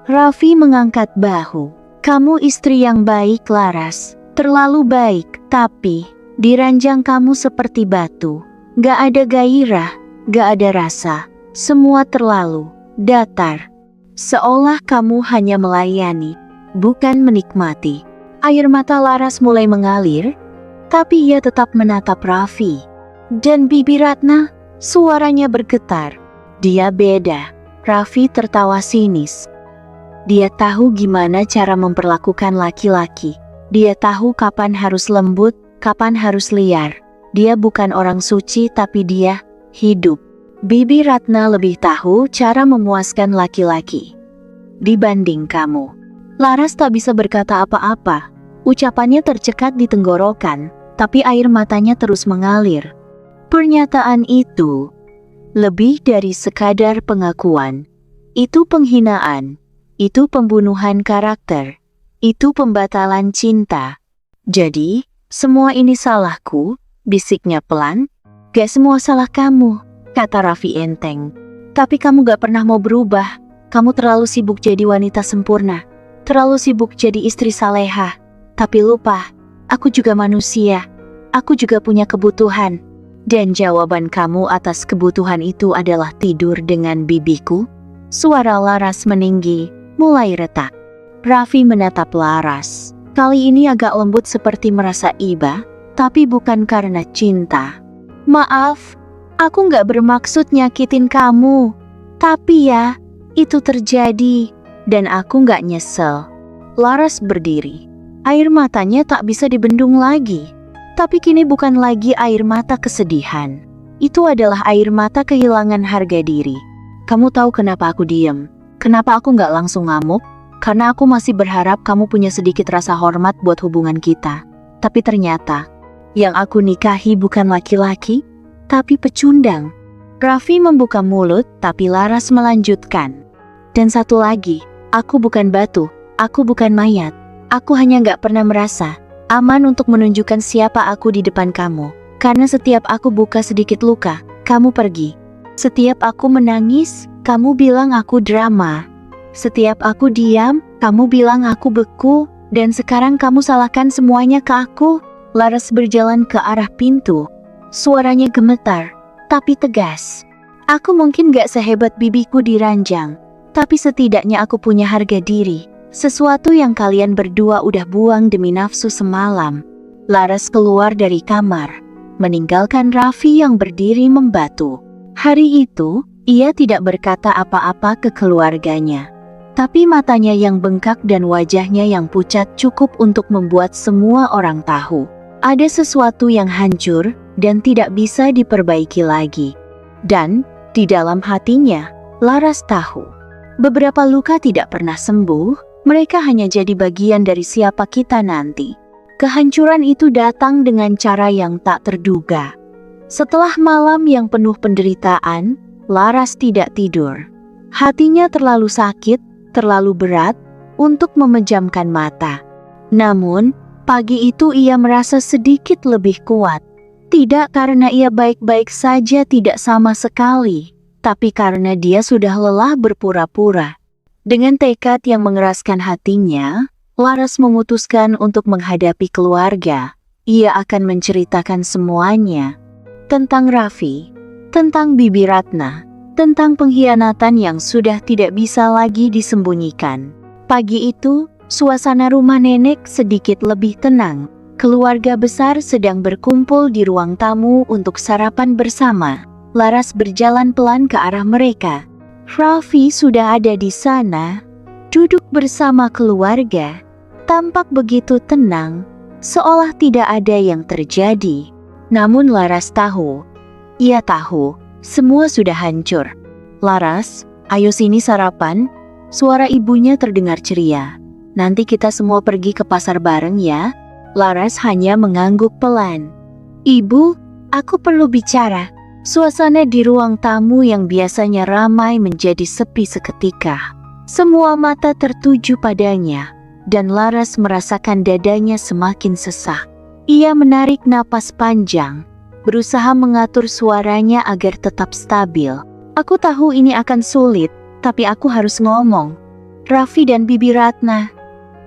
Raffi mengangkat bahu. "Kamu istri yang baik, Laras. Terlalu baik, tapi di ranjang kamu seperti batu. Gak ada gairah, gak ada rasa. Semua terlalu datar. Seolah kamu hanya melayani, bukan menikmati." Air mata Laras mulai mengalir, tapi ia tetap menatap Raffi. Dan bibi Ratna, suaranya bergetar. "Dia beda." Raffi tertawa sinis. "Dia tahu gimana cara memperlakukan laki-laki. Dia tahu kapan harus lembut, kapan harus liar. Dia bukan orang suci, tapi dia hidup." Bibi Ratna lebih tahu cara memuaskan laki-laki dibanding kamu. Laras tak bisa berkata apa-apa. Ucapannya tercekat di tenggorokan, tapi air matanya terus mengalir. Pernyataan itu lebih dari sekadar pengakuan. Itu penghinaan, itu pembunuhan karakter, itu pembatalan cinta. Jadi, semua ini salahku, bisiknya pelan. Gak semua salah kamu, kata Raffi enteng. Tapi kamu gak pernah mau berubah. Kamu terlalu sibuk jadi wanita sempurna, terlalu sibuk jadi istri salehah. Tapi lupa, aku juga manusia. Aku juga punya kebutuhan. Dan jawaban kamu atas kebutuhan itu adalah tidur dengan bibiku? Suara Laras meninggi, mulai retak. Raffi menatap Laras. Kali ini agak lembut seperti merasa iba, tapi bukan karena cinta. Maaf, aku gak bermaksud nyakitin kamu. Tapi ya, itu terjadi, dan aku gak nyesel. Laras berdiri. Air matanya tak bisa dibendung lagi. Tapi kini bukan lagi air mata kesedihan. Itu adalah air mata kehilangan harga diri. Kamu tahu kenapa aku diam? Kenapa aku gak langsung ngamuk? Karena aku masih berharap kamu punya sedikit rasa hormat buat hubungan kita. Tapi ternyata, yang aku nikahi bukan laki-laki, tapi pecundang. Raffi membuka mulut, tapi Laras melanjutkan. Dan satu lagi, aku bukan batu, aku bukan mayat. Aku hanya gak pernah merasa aman untuk menunjukkan siapa aku di depan kamu. Karena setiap aku buka sedikit luka, kamu pergi. Setiap aku menangis, kamu bilang aku drama. Setiap aku diam, kamu bilang aku beku. Dan sekarang kamu salahkan semuanya ke aku. Laras berjalan ke arah pintu. Suaranya gemetar, tapi tegas. Aku mungkin gak sehebat bibiku di ranjang, tapi setidaknya aku punya harga diri. Sesuatu yang kalian berdua udah buang demi nafsu semalam. Laras keluar dari kamar, meninggalkan Raffi yang berdiri membatu. Hari itu, ia tidak berkata apa-apa ke keluarganya. Tapi matanya yang bengkak dan wajahnya yang pucat cukup untuk membuat semua orang tahu. Ada sesuatu yang hancur dan tidak bisa diperbaiki lagi. Dan, di dalam hatinya, Laras tahu. Beberapa luka tidak pernah sembuh. Mereka hanya jadi bagian dari siapa kita nanti. Kehancuran itu datang dengan cara yang tak terduga. Setelah malam yang penuh penderitaan, Laras tidak tidur. Hatinya terlalu sakit, terlalu berat, untuk memejamkan mata. Namun, pagi itu ia merasa sedikit lebih kuat. Tidak karena ia baik-baik saja, tidak sama sekali. Tapi karena dia sudah lelah berpura-pura. Dengan tekad yang mengeraskan hatinya, Laras memutuskan untuk menghadapi keluarga. Ia akan menceritakan semuanya. Tentang Raffi, tentang Bibi Ratna, tentang pengkhianatan yang sudah tidak bisa lagi disembunyikan. Pagi itu, suasana rumah nenek sedikit lebih tenang. Keluarga besar sedang berkumpul di ruang tamu untuk sarapan bersama. Laras berjalan pelan ke arah mereka. Raffi sudah ada di sana, duduk bersama keluarga, tampak begitu tenang, seolah tidak ada yang terjadi. Namun Laras tahu, ia tahu, semua sudah hancur. Laras, ayo sini sarapan, suara ibunya terdengar ceria. Nanti kita semua pergi ke pasar bareng ya. Laras hanya mengangguk pelan. Ibu, aku perlu bicara. Suasana di ruang tamu yang biasanya ramai menjadi sepi seketika. Semua mata tertuju padanya, dan Laras merasakan dadanya semakin sesak. Ia menarik napas panjang, berusaha mengatur suaranya agar tetap stabil. Aku tahu ini akan sulit, tapi aku harus ngomong. Raffi dan Bibi Ratna,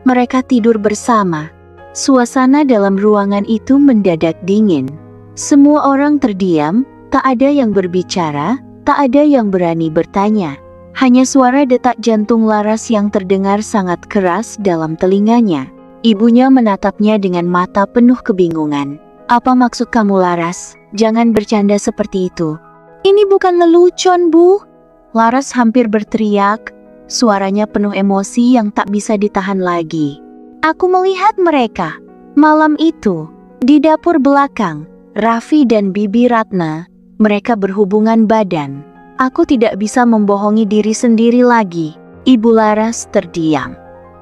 mereka tidur bersama. Suasana dalam ruangan itu mendadak dingin. Semua orang terdiam. Tak ada yang berbicara, tak ada yang berani bertanya. Hanya suara detak jantung Laras yang terdengar sangat keras dalam telinganya. Ibunya menatapnya dengan mata penuh kebingungan. Apa maksud kamu Laras? Jangan bercanda seperti itu. Ini bukan lelucon, Bu. Laras hampir berteriak, suaranya penuh emosi yang tak bisa ditahan lagi. Aku melihat mereka. Malam itu, di dapur belakang, Raffi dan Bibi Ratna, mereka berhubungan badan. Aku tidak bisa membohongi diri sendiri lagi. Ibu Laras terdiam.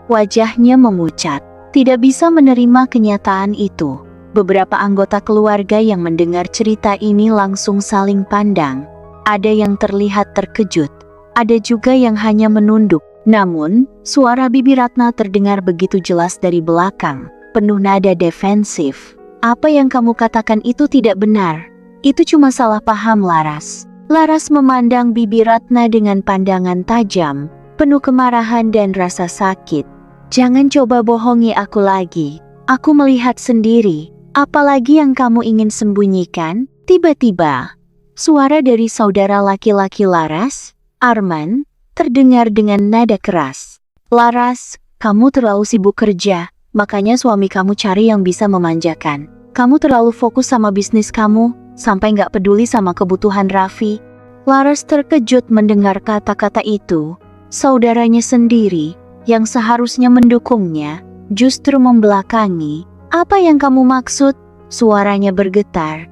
Wajahnya memucat. Tidak bisa menerima kenyataan itu. Beberapa anggota keluarga yang mendengar cerita ini langsung saling pandang. Ada yang terlihat terkejut. Ada juga yang hanya menunduk. Namun, suara Bibi Ratna terdengar begitu jelas dari belakang, penuh nada defensif. Apa yang kamu katakan itu tidak benar. Itu cuma salah paham, Laras. Laras memandang Bibi Ratna dengan pandangan tajam, penuh kemarahan dan rasa sakit. Jangan coba bohongi aku lagi. Aku melihat sendiri. Apalagi yang kamu ingin sembunyikan? Tiba-tiba, suara dari saudara laki-laki Laras, Arman, terdengar dengan nada keras. Laras, kamu terlalu sibuk kerja, makanya suami kamu cari yang bisa memanjakan. Kamu terlalu fokus sama bisnis kamu, sampai nggak peduli sama kebutuhan Raffi. Laras terkejut mendengar kata-kata itu. Saudaranya sendiri, yang seharusnya mendukungnya, justru membelakangi. Apa yang kamu maksud? Suaranya bergetar.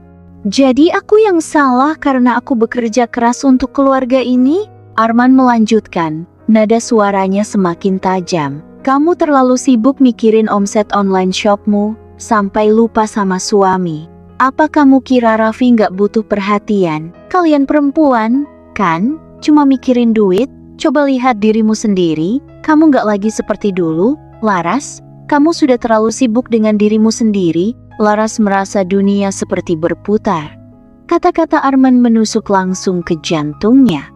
Jadi aku yang salah karena aku bekerja keras untuk keluarga ini? Arman melanjutkan, nada suaranya semakin tajam. Kamu terlalu sibuk mikirin omset online shopmu, sampai lupa sama suami. Apa kamu kira Raffi nggak butuh perhatian? Kalian perempuan, kan? Cuma mikirin duit? Coba lihat dirimu sendiri, kamu nggak lagi seperti dulu. Laras, kamu sudah terlalu sibuk dengan dirimu sendiri. Laras merasa dunia seperti berputar. Kata-kata Arman menusuk langsung ke jantungnya.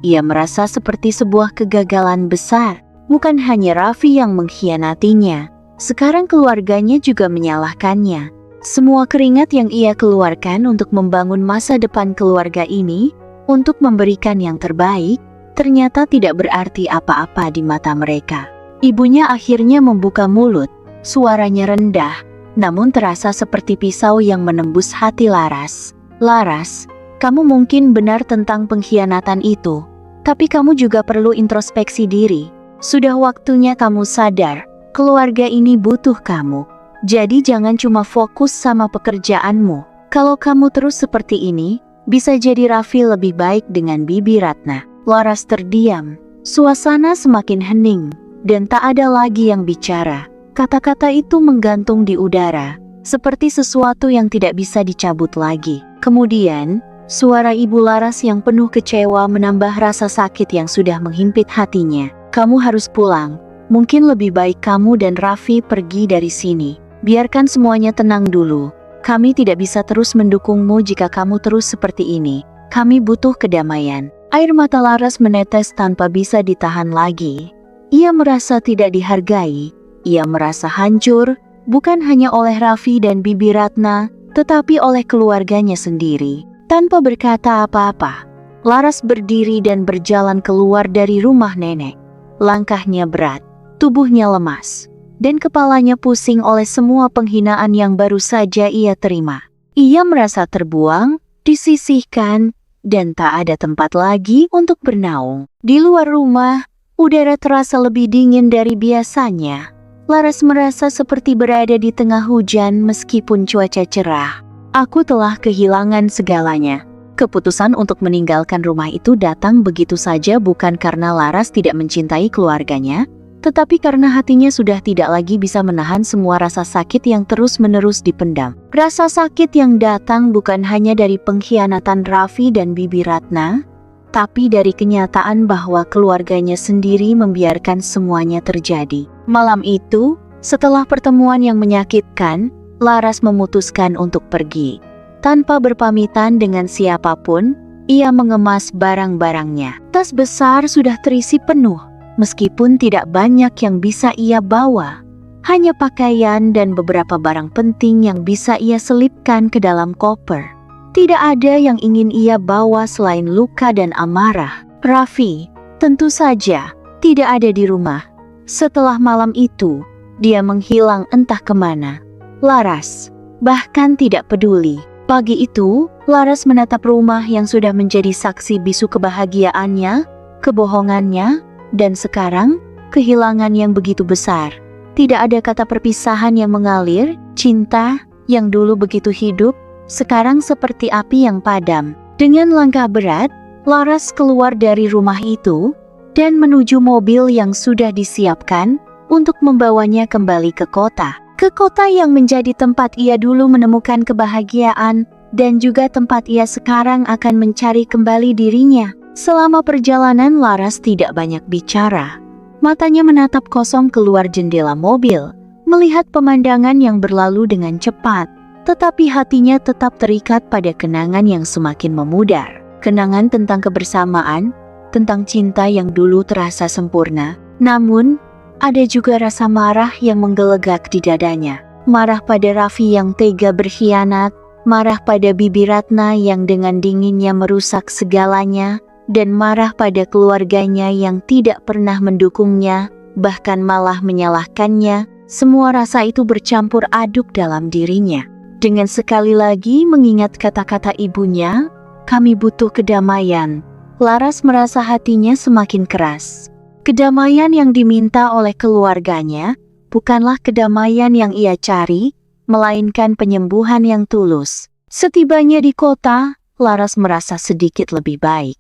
Ia merasa seperti sebuah kegagalan besar. Bukan hanya Raffi yang mengkhianatinya, sekarang keluarganya juga menyalahkannya. Semua keringat yang ia keluarkan untuk membangun masa depan keluarga ini, untuk memberikan yang terbaik, ternyata tidak berarti apa-apa di mata mereka. Ibunya akhirnya membuka mulut, suaranya rendah, namun terasa seperti pisau yang menembus hati Laras. Laras, kamu mungkin benar tentang pengkhianatan itu, tapi kamu juga perlu introspeksi diri. Sudah waktunya kamu sadar, keluarga ini butuh kamu. Jadi jangan cuma fokus sama pekerjaanmu. Kalau kamu terus seperti ini, bisa jadi Raffi lebih baik dengan Bibi Ratna. Laras terdiam. Suasana semakin hening, dan tak ada lagi yang bicara. Kata-kata itu menggantung di udara, seperti sesuatu yang tidak bisa dicabut lagi. Kemudian, suara Ibu Laras yang penuh kecewa menambah rasa sakit yang sudah menghimpit hatinya. Kamu harus pulang. Mungkin lebih baik kamu dan Raffi pergi dari sini. Biarkan semuanya tenang dulu. Kami tidak bisa terus mendukungmu jika kamu terus seperti ini. Kami butuh kedamaian. Air mata Laras menetes tanpa bisa ditahan lagi. Ia merasa tidak dihargai. Ia merasa hancur, bukan hanya oleh Raffi dan Bibi Ratna, tetapi oleh keluarganya sendiri. Tanpa berkata apa-apa, Laras berdiri dan berjalan keluar dari rumah nenek. Langkahnya berat, tubuhnya lemas, dan kepalanya pusing oleh semua penghinaan yang baru saja ia terima. Ia merasa terbuang, disisihkan, dan tak ada tempat lagi untuk bernaung. Di luar rumah, udara terasa lebih dingin dari biasanya. Laras merasa seperti berada di tengah hujan meskipun cuaca cerah. Aku telah kehilangan segalanya. Keputusan untuk meninggalkan rumah itu datang begitu saja bukan karena Laras tidak mencintai keluarganya, tetapi karena hatinya sudah tidak lagi bisa menahan semua rasa sakit yang terus-menerus dipendam. Rasa sakit yang datang bukan hanya dari pengkhianatan Raffi dan Bibi Ratna, tapi dari kenyataan bahwa keluarganya sendiri membiarkan semuanya terjadi. Malam itu, setelah pertemuan yang menyakitkan, Laras memutuskan untuk pergi. Tanpa berpamitan dengan siapapun, ia mengemas barang-barangnya. Tas besar sudah terisi penuh, meskipun tidak banyak yang bisa ia bawa. Hanya pakaian dan beberapa barang penting yang bisa ia selipkan ke dalam koper. Tidak ada yang ingin ia bawa selain luka dan amarah. Raffi, tentu saja, tidak ada di rumah. Setelah malam itu, dia menghilang entah kemana. Laras bahkan tidak peduli. Pagi itu, Laras menatap rumah yang sudah menjadi saksi bisu kebahagiaannya, kebohongannya, dan sekarang, kehilangan yang begitu besar. Tidak ada kata perpisahan yang mengalir, cinta yang dulu begitu hidup, sekarang seperti api yang padam. Dengan langkah berat, Laras keluar dari rumah itu dan menuju mobil yang sudah disiapkan untuk membawanya kembali ke kota. Ke kota yang menjadi tempat ia dulu menemukan kebahagiaan dan juga tempat ia sekarang akan mencari kembali dirinya. Selama perjalanan Laras tidak banyak bicara. Matanya menatap kosong keluar jendela mobil, melihat pemandangan yang berlalu dengan cepat. Tetapi hatinya tetap terikat pada kenangan yang semakin memudar. Kenangan tentang kebersamaan, tentang cinta yang dulu terasa sempurna. Namun, ada juga rasa marah yang menggelegak di dadanya. Marah pada Raffi yang tega berkhianat, marah pada Bibi Ratna yang dengan dinginnya merusak segalanya, dan marah pada keluarganya yang tidak pernah mendukungnya, bahkan malah menyalahkannya. Semua rasa itu bercampur aduk dalam dirinya. Dengan sekali lagi mengingat kata-kata ibunya, "Kami butuh kedamaian." Laras merasa hatinya semakin keras. Kedamaian yang diminta oleh keluarganya bukanlah kedamaian yang ia cari, melainkan penyembuhan yang tulus. Setibanya di kota, Laras merasa sedikit lebih baik.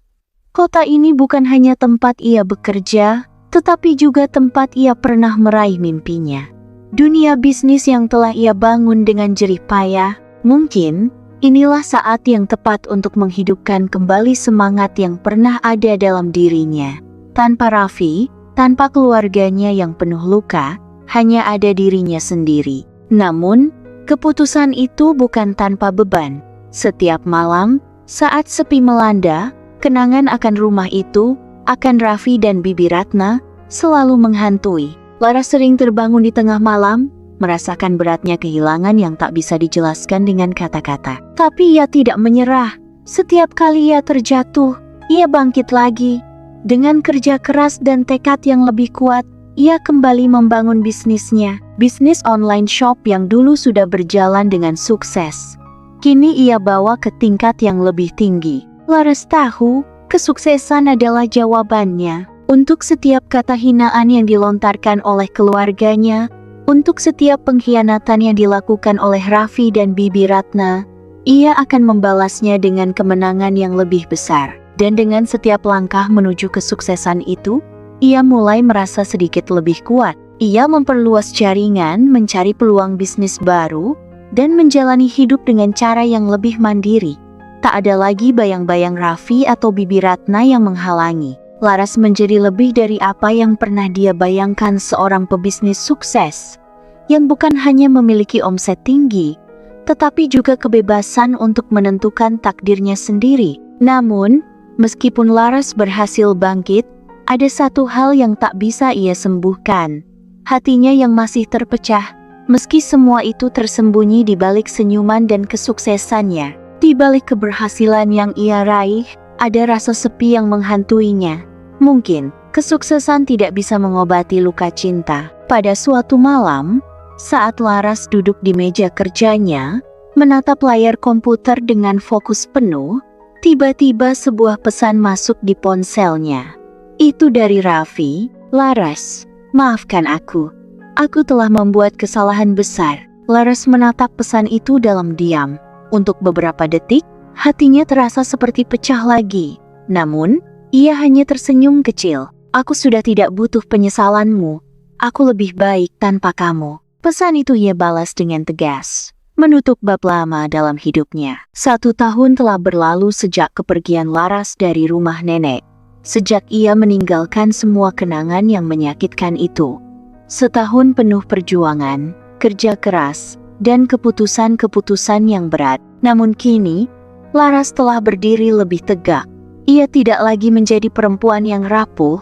Kota ini bukan hanya tempat ia bekerja, tetapi juga tempat ia pernah meraih mimpinya. Dunia bisnis yang telah ia bangun dengan jerih payah, mungkin inilah saat yang tepat untuk menghidupkan kembali semangat yang pernah ada dalam dirinya. Tanpa Raffi, tanpa keluarganya yang penuh luka, hanya ada dirinya sendiri. Namun, keputusan itu bukan tanpa beban. Setiap malam, saat sepi melanda, kenangan akan rumah itu, akan Raffi dan Bibi Ratna, selalu menghantui. Laras sering terbangun di tengah malam, merasakan beratnya kehilangan yang tak bisa dijelaskan dengan kata-kata. Tapi ia tidak menyerah. Setiap kali ia terjatuh, ia bangkit lagi. Dengan kerja keras dan tekad yang lebih kuat, ia kembali membangun bisnisnya. Bisnis online shop yang dulu sudah berjalan dengan sukses. Kini ia bawa ke tingkat yang lebih tinggi. Laras tahu, kesuksesan adalah jawabannya. Untuk setiap kata hinaan yang dilontarkan oleh keluarganya, untuk setiap pengkhianatan yang dilakukan oleh Raffi dan Bibi Ratna, ia akan membalasnya dengan kemenangan yang lebih besar. Dan dengan setiap langkah menuju kesuksesan itu, ia mulai merasa sedikit lebih kuat. Ia memperluas jaringan, mencari peluang bisnis baru, dan menjalani hidup dengan cara yang lebih mandiri. Tak ada lagi bayang-bayang Raffi atau Bibi Ratna yang menghalangi. Laras menjadi lebih dari apa yang pernah dia bayangkan seorang pebisnis sukses, yang bukan hanya memiliki omset tinggi, tetapi juga kebebasan untuk menentukan takdirnya sendiri. Namun, meskipun Laras berhasil bangkit, ada satu hal yang tak bisa ia sembuhkan. Hatinya yang masih terpecah, meski semua itu tersembunyi di balik senyuman dan kesuksesannya. Di balik keberhasilan yang ia raih, ada rasa sepi yang menghantuinya. Mungkin, kesuksesan tidak bisa mengobati luka cinta. Pada suatu malam, saat Laras duduk di meja kerjanya, menatap layar komputer dengan fokus penuh, tiba-tiba sebuah pesan masuk di ponselnya. Itu dari Raffi. "Laras, maafkan aku. Aku telah membuat kesalahan besar." Laras menatap pesan itu dalam diam. Untuk beberapa detik, hatinya terasa seperti pecah lagi. Namun, ia hanya tersenyum kecil. "Aku sudah tidak butuh penyesalanmu. Aku lebih baik tanpa kamu." Pesan itu ia balas dengan tegas, menutup bab lama dalam hidupnya. 1 tahun telah berlalu sejak kepergian Laras dari rumah nenek. Sejak ia meninggalkan semua kenangan yang menyakitkan itu. Setahun penuh perjuangan, kerja keras, dan keputusan-keputusan yang berat. Namun kini, Laras telah berdiri lebih tegak. Ia tidak lagi menjadi perempuan yang rapuh,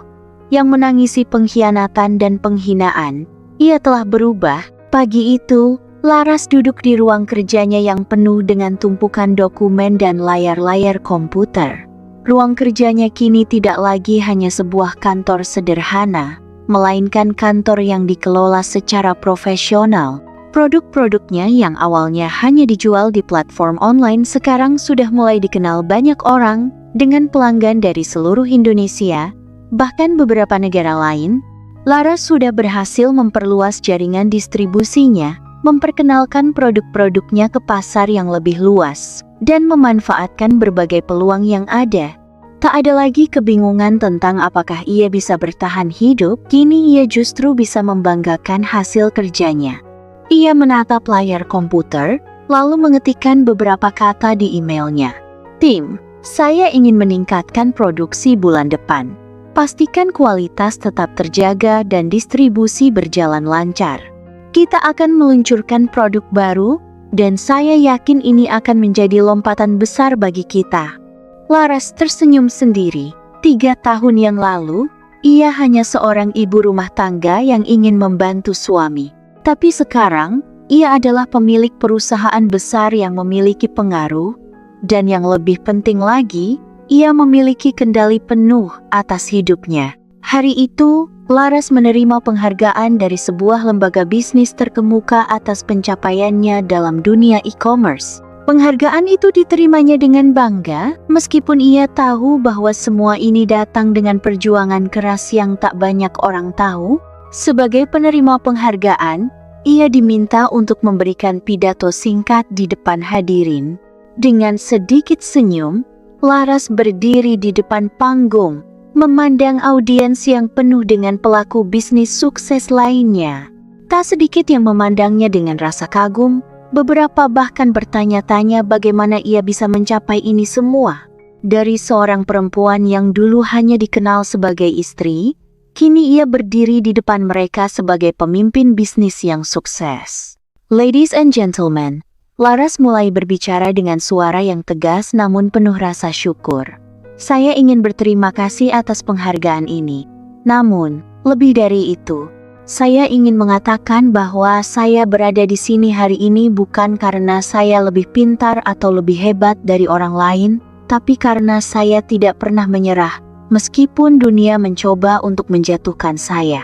yang menangisi pengkhianatan dan penghinaan. Ia telah berubah. Pagi itu, Laras duduk di ruang kerjanya yang penuh dengan tumpukan dokumen dan layar-layar komputer. Ruang kerjanya kini tidak lagi hanya sebuah kantor sederhana, melainkan kantor yang dikelola secara profesional. Produk-produknya yang awalnya hanya dijual di platform online sekarang sudah mulai dikenal banyak orang, dengan pelanggan dari seluruh Indonesia, bahkan beberapa negara lain. Laras sudah berhasil memperluas jaringan distribusinya, memperkenalkan produk-produknya ke pasar yang lebih luas, dan memanfaatkan berbagai peluang yang ada. Tak ada lagi kebingungan tentang apakah ia bisa bertahan hidup, kini ia justru bisa membanggakan hasil kerjanya. Ia menatap layar komputer, lalu mengetikkan beberapa kata di emailnya. Tim, saya ingin meningkatkan produksi bulan depan. Pastikan kualitas tetap terjaga dan distribusi berjalan lancar. Kita akan meluncurkan produk baru, dan saya yakin ini akan menjadi lompatan besar bagi kita. Laras tersenyum sendiri. 3 tahun yang lalu, ia hanya seorang ibu rumah tangga yang ingin membantu suami. Tapi sekarang, ia adalah pemilik perusahaan besar yang memiliki pengaruh, dan yang lebih penting lagi, ia memiliki kendali penuh atas hidupnya. Hari itu, Laras menerima penghargaan dari sebuah lembaga bisnis terkemuka atas pencapaiannya dalam dunia e-commerce. Penghargaan itu diterimanya dengan bangga, meskipun ia tahu bahwa semua ini datang dengan perjuangan keras yang tak banyak orang tahu. Sebagai penerima penghargaan, ia diminta untuk memberikan pidato singkat di depan hadirin. Dengan sedikit senyum, Laras berdiri di depan panggung, memandang audiens yang penuh dengan pelaku bisnis sukses lainnya. Tak sedikit yang memandangnya dengan rasa kagum. Beberapa bahkan bertanya-tanya bagaimana ia bisa mencapai ini semua. Dari seorang perempuan yang dulu hanya dikenal sebagai istri, kini ia berdiri di depan mereka sebagai pemimpin bisnis yang sukses. Ladies and gentlemen, Laras mulai berbicara dengan suara yang tegas namun penuh rasa syukur. Saya ingin berterima kasih atas penghargaan ini. Namun, lebih dari itu, saya ingin mengatakan bahwa saya berada di sini hari ini bukan karena saya lebih pintar atau lebih hebat dari orang lain, tapi karena saya tidak pernah menyerah, meskipun dunia mencoba untuk menjatuhkan saya.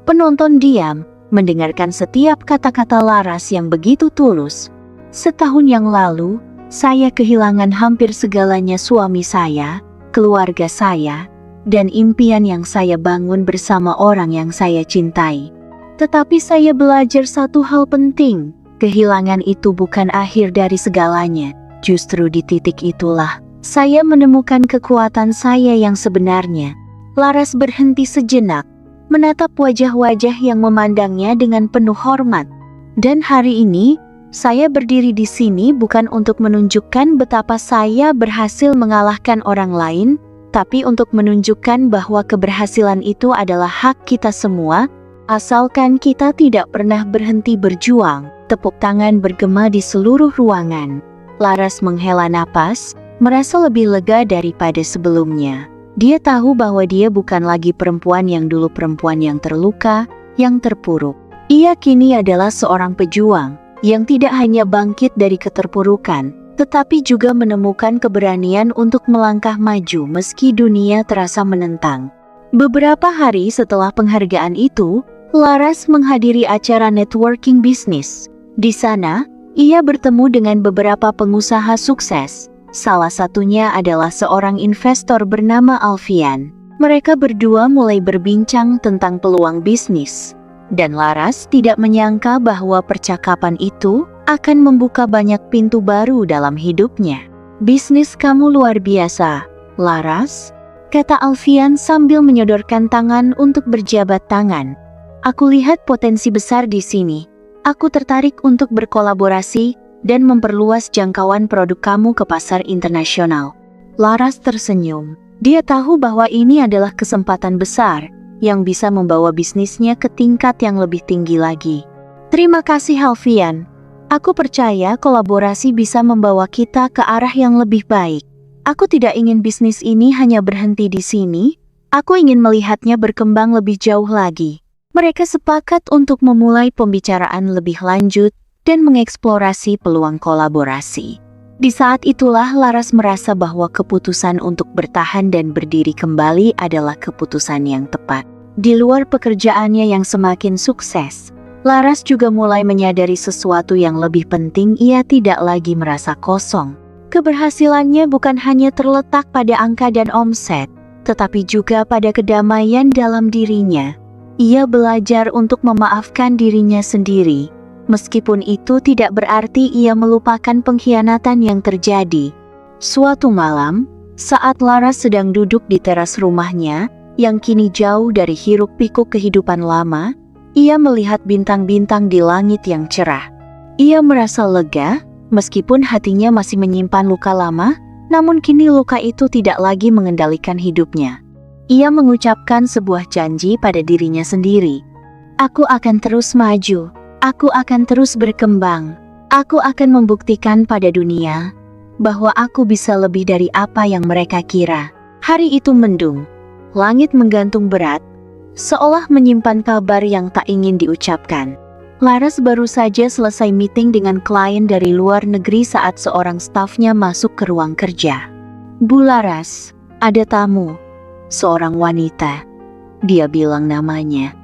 Penonton diam, mendengarkan setiap kata-kata Laras yang begitu tulus. Setahun yang lalu, saya kehilangan hampir segalanya, suami saya, keluarga saya, dan impian yang saya bangun bersama orang yang saya cintai. Tetapi saya belajar satu hal penting, kehilangan itu bukan akhir dari segalanya. Justru di titik itulah, saya menemukan kekuatan saya yang sebenarnya. Laras berhenti sejenak, menatap wajah-wajah yang memandangnya dengan penuh hormat. Dan hari ini, saya berdiri di sini bukan untuk menunjukkan betapa saya berhasil mengalahkan orang lain, tapi untuk menunjukkan bahwa keberhasilan itu adalah hak kita semua, asalkan kita tidak pernah berhenti berjuang. Tepuk tangan bergema di seluruh ruangan. Laras menghela napas, merasa lebih lega daripada sebelumnya. Dia tahu bahwa dia bukan lagi perempuan yang dulu, perempuan yang terluka, yang terpuruk. Ia kini adalah seorang pejuang, yang tidak hanya bangkit dari keterpurukan, tetapi juga menemukan keberanian untuk melangkah maju meski dunia terasa menentang. Beberapa hari setelah penghargaan itu, Laras menghadiri acara networking bisnis. Di sana, ia bertemu dengan beberapa pengusaha sukses. Salah satunya adalah seorang investor bernama Alfian. Mereka berdua mulai berbincang tentang peluang bisnis. Dan Laras tidak menyangka bahwa percakapan itu akan membuka banyak pintu baru dalam hidupnya. Bisnis kamu luar biasa, Laras, kata Alfian sambil menyodorkan tangan untuk berjabat tangan. Aku lihat potensi besar di sini. Aku tertarik untuk berkolaborasi dan memperluas jangkauan produk kamu ke pasar internasional. Laras tersenyum. Dia tahu bahwa ini adalah kesempatan besar yang bisa membawa bisnisnya ke tingkat yang lebih tinggi lagi. Terima kasih Alfian. Aku percaya kolaborasi bisa membawa kita ke arah yang lebih baik. Aku tidak ingin bisnis ini hanya berhenti di sini. Aku ingin melihatnya berkembang lebih jauh lagi. Mereka sepakat untuk memulai pembicaraan lebih lanjut dan mengeksplorasi peluang kolaborasi. Di saat itulah Laras merasa bahwa keputusan untuk bertahan dan berdiri kembali adalah keputusan yang tepat. Di luar pekerjaannya yang semakin sukses, Laras juga mulai menyadari sesuatu yang lebih penting. Ia tidak lagi merasa kosong. Keberhasilannya bukan hanya terletak pada angka dan omset, tetapi juga pada kedamaian dalam dirinya. Ia belajar untuk memaafkan dirinya sendiri. Meskipun itu tidak berarti ia melupakan pengkhianatan yang terjadi. Suatu malam, Saat Laras sedang duduk di teras rumahnya, yang kini jauh dari hiruk-pikuk kehidupan lama, ia melihat bintang-bintang di langit yang cerah. Ia merasa lega, meskipun hatinya masih menyimpan luka lama, namun kini luka itu tidak lagi mengendalikan hidupnya. Ia mengucapkan sebuah janji pada dirinya sendiri. Aku akan terus maju, aku akan terus berkembang, aku akan membuktikan pada dunia bahwa aku bisa lebih dari apa yang mereka kira. Hari itu mendung, langit menggantung berat, seolah menyimpan kabar yang tak ingin diucapkan. Laras baru saja selesai meeting dengan klien dari luar negeri saat seorang stafnya masuk ke ruang kerja. Bu Laras, ada tamu. Seorang wanita. Dia bilang namanya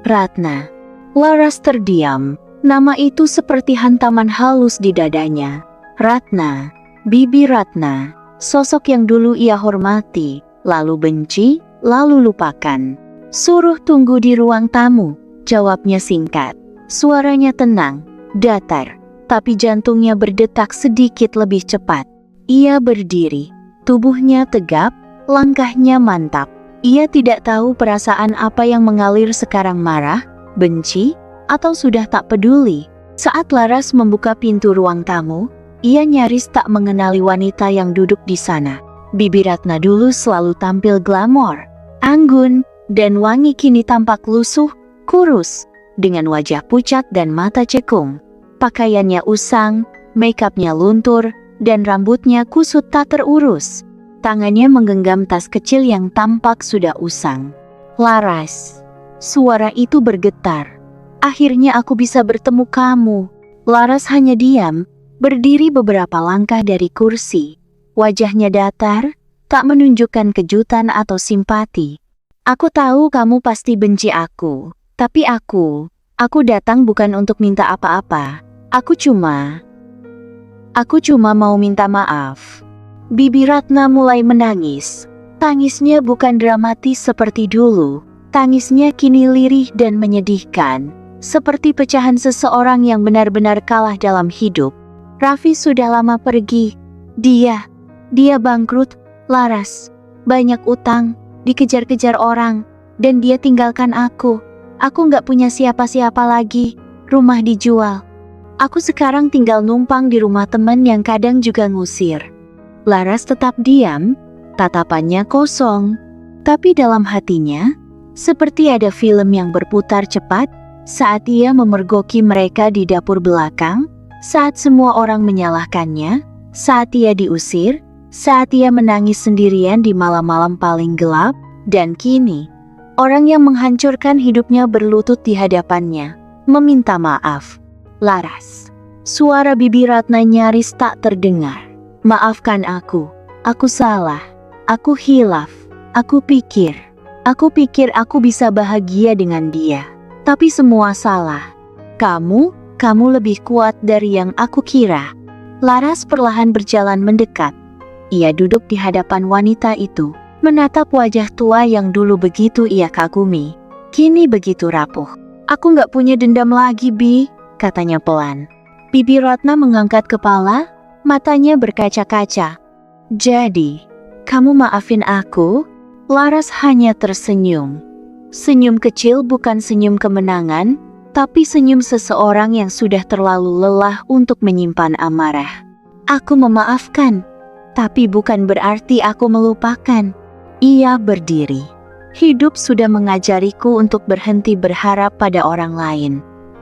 Ratna. Laras terdiam. Nama itu seperti hantaman halus di dadanya. Ratna. Bibi Ratna, sosok yang dulu ia hormati, lalu benci, lalu lupakan. Suruh tunggu di ruang tamu, jawabnya singkat. Suaranya tenang, datar, tapi jantungnya berdetak sedikit lebih cepat. Ia berdiri, tubuhnya tegap, langkahnya mantap. Ia tidak tahu perasaan apa yang mengalir sekarang, marah, benci, atau sudah tak peduli. Saat Laras membuka pintu ruang tamu, ia nyaris tak mengenali wanita yang duduk di sana. Bibi Ratna dulu selalu tampil glamor, anggun, dan wangi, kini tampak lusuh, kurus, dengan wajah pucat dan mata cekung. Pakaiannya usang, makeupnya luntur, dan rambutnya kusut tak terurus. Tangannya menggenggam tas kecil yang tampak sudah usang. Laras, suara itu bergetar. Akhirnya aku bisa bertemu kamu. Laras hanya diam, berdiri beberapa langkah dari kursi. Wajahnya datar, tak menunjukkan kejutan atau simpati. Aku tahu kamu pasti benci aku, tapi aku datang bukan untuk minta apa-apa. Aku cuma mau minta maaf. Bibi Ratna mulai menangis. Tangisnya bukan dramatis seperti dulu. Tangisnya kini lirih dan menyedihkan, seperti pecahan seseorang yang benar-benar kalah dalam hidup. Raffi sudah lama pergi. Dia bangkrut, Laras. Banyak utang, dikejar-kejar orang, dan dia tinggalkan aku. Aku nggak punya siapa-siapa lagi. Rumah dijual. Aku sekarang tinggal numpang di rumah teman yang kadang juga ngusir. Laras tetap diam, tatapannya kosong. Tapi dalam hatinya, seperti ada film yang berputar cepat, saat ia memergoki mereka di dapur belakang, saat semua orang menyalahkannya, saat ia diusir, saat ia menangis sendirian di malam-malam paling gelap, dan kini, orang yang menghancurkan hidupnya berlutut di hadapannya, meminta maaf. Laras, suara Bibi Ratna nyaris tak terdengar. Maafkan aku salah, aku hilaf, aku pikir aku bisa bahagia dengan dia, tapi semua salah. Kamu lebih kuat dari yang aku kira. Laras perlahan berjalan mendekat. Ia duduk di hadapan wanita itu, menatap wajah tua yang dulu begitu ia kagumi, kini begitu rapuh. Aku nggak punya dendam lagi, Bi, katanya pelan. Bibi Ratna mengangkat kepala, matanya berkaca-kaca. Jadi, kamu maafin aku? Laras hanya tersenyum. Senyum kecil, bukan senyum kemenangan, tapi senyum seseorang yang sudah terlalu lelah untuk menyimpan amarah. Aku memaafkan, tapi bukan berarti aku melupakan. Ia berdiri. Hidup sudah mengajariku untuk berhenti berharap pada orang lain.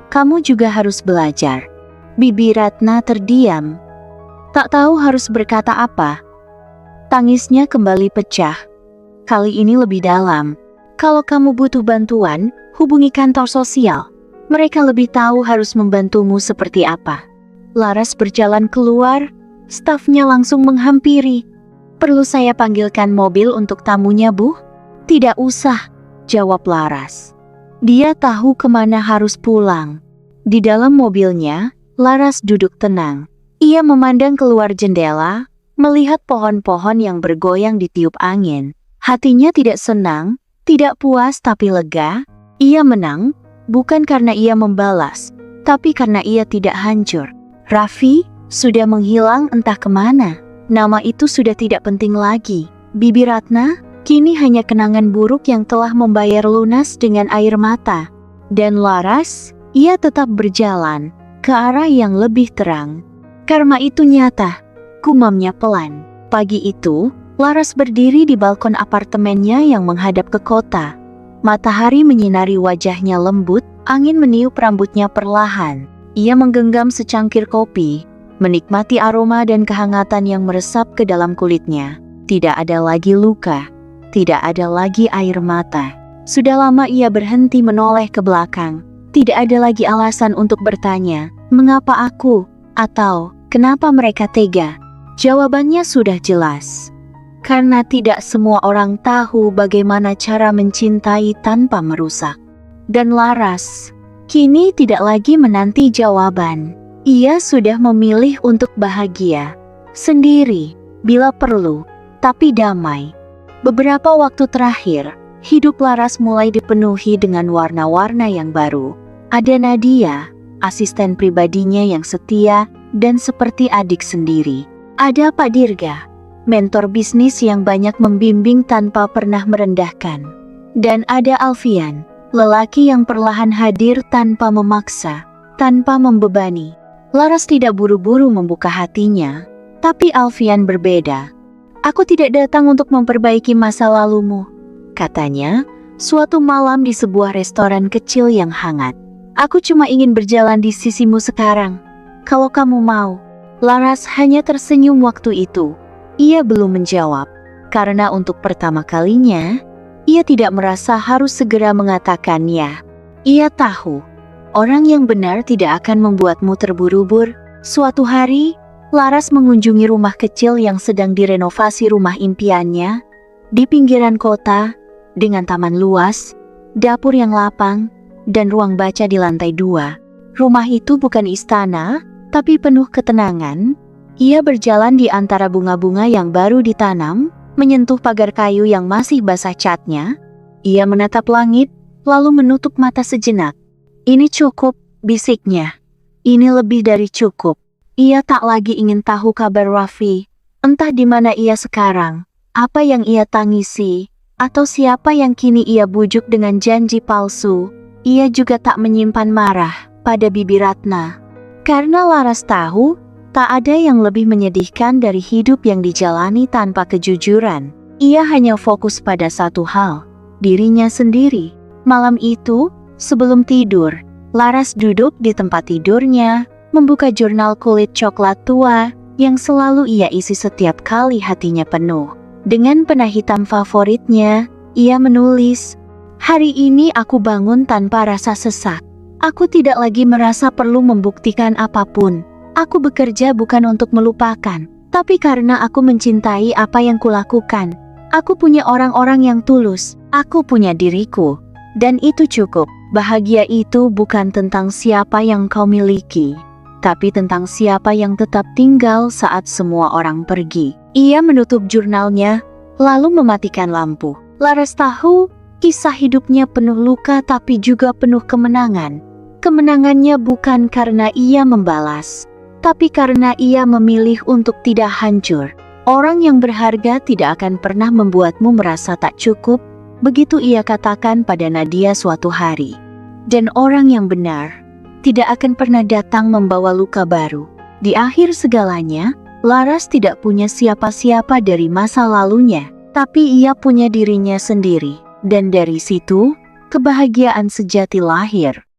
Kamu juga harus belajar. Bibi Ratna terdiam. Tak tahu harus berkata apa. Tangisnya kembali pecah. Kali ini lebih dalam. Kalau kamu butuh bantuan, hubungi kantor sosial. Mereka lebih tahu harus membantumu seperti apa. Laras berjalan keluar, stafnya langsung menghampiri. Perlu saya panggilkan mobil untuk tamunya, Bu? Tidak usah, jawab Laras. Dia tahu kemana harus pulang. Di dalam mobilnya, Laras duduk tenang. Ia memandang keluar jendela, melihat pohon-pohon yang bergoyang ditiup angin. Hatinya tidak senang, tidak puas tapi lega. Ia menang, bukan karena ia membalas, tapi karena ia tidak hancur. Raffi sudah menghilang entah kemana. Nama itu sudah tidak penting lagi. Bibi Ratna, kini hanya kenangan buruk yang telah membayar lunas dengan air mata. Dan Laras, ia tetap berjalan ke arah yang lebih terang. Karma itu nyata, gumamnya pelan. Pagi itu, Laras berdiri di balkon apartemennya yang menghadap ke kota. Matahari menyinari wajahnya lembut, angin meniup rambutnya perlahan. Ia menggenggam secangkir kopi, menikmati aroma dan kehangatan yang meresap ke dalam kulitnya. Tidak ada lagi luka, tidak ada lagi air mata. Sudah lama ia berhenti menoleh ke belakang. Tidak ada lagi alasan untuk bertanya, mengapa aku? Atau, kenapa mereka tega? Jawabannya sudah jelas. Karena tidak semua orang tahu bagaimana cara mencintai tanpa merusak. Dan Laras, kini tidak lagi menanti jawaban. Ia sudah memilih untuk bahagia. Sendiri, bila perlu, tapi damai. Beberapa waktu terakhir, hidup Laras mulai dipenuhi dengan warna-warna yang baru. Ada Nadia, asisten pribadinya yang setia dan seperti adik sendiri. Ada Pak Dirga, mentor bisnis yang banyak membimbing tanpa pernah merendahkan. Dan ada Alfian, lelaki yang perlahan hadir tanpa memaksa, tanpa membebani. Laras tidak buru-buru membuka hatinya, tapi Alfian berbeda. Aku tidak datang untuk memperbaiki masa lalumu, katanya, suatu malam di sebuah restoran kecil yang hangat. Aku cuma ingin berjalan di sisimu sekarang, kalau kamu mau. Laras hanya tersenyum waktu itu. Ia belum menjawab, karena untuk pertama kalinya, ia tidak merasa harus segera mengatakan ya. Ia tahu, orang yang benar tidak akan membuatmu terburu-buru. Suatu hari, Laras mengunjungi rumah kecil yang sedang direnovasi rumah impiannya, di pinggiran kota, dengan taman luas, dapur yang lapang, dan ruang baca di lantai 2. Rumah itu bukan istana, tapi penuh ketenangan. Ia berjalan di antara bunga-bunga yang baru ditanam, menyentuh pagar kayu yang masih basah catnya. Ia menatap langit, lalu menutup mata sejenak. Ini cukup, bisiknya. Ini lebih dari cukup. Ia tak lagi ingin tahu kabar Raffi, entah di mana ia sekarang, apa yang ia tangisi, atau siapa yang kini ia bujuk dengan janji palsu. Ia juga tak menyimpan marah pada Bibi Ratna. Karena Laras tahu, tak ada yang lebih menyedihkan dari hidup yang dijalani tanpa kejujuran. Ia hanya fokus pada satu hal, dirinya sendiri. Malam itu, sebelum tidur, Laras duduk di tempat tidurnya, membuka jurnal kulit coklat tua, yang selalu ia isi setiap kali hatinya penuh. Dengan pena hitam favoritnya, ia menulis, "Hari ini aku bangun tanpa rasa sesak. Aku tidak lagi merasa perlu membuktikan apapun. Aku bekerja bukan untuk melupakan, tapi karena aku mencintai apa yang kulakukan. Aku punya orang-orang yang tulus, aku punya diriku. Dan itu cukup. Bahagia itu bukan tentang siapa yang kau miliki, tapi tentang siapa yang tetap tinggal saat semua orang pergi." Ia menutup jurnalnya, lalu mematikan lampu. Laras tahu, kisah hidupnya penuh luka tapi juga penuh kemenangan. Kemenangannya bukan karena ia membalas, tapi karena ia memilih untuk tidak hancur. Orang yang berharga tidak akan pernah membuatmu merasa tak cukup, begitu ia katakan pada Nadia suatu hari. Dan orang yang benar tidak akan pernah datang membawa luka baru. Di akhir segalanya, Laras tidak punya siapa-siapa dari masa lalunya, tapi ia punya dirinya sendiri. Dan dari situ, kebahagiaan sejati lahir.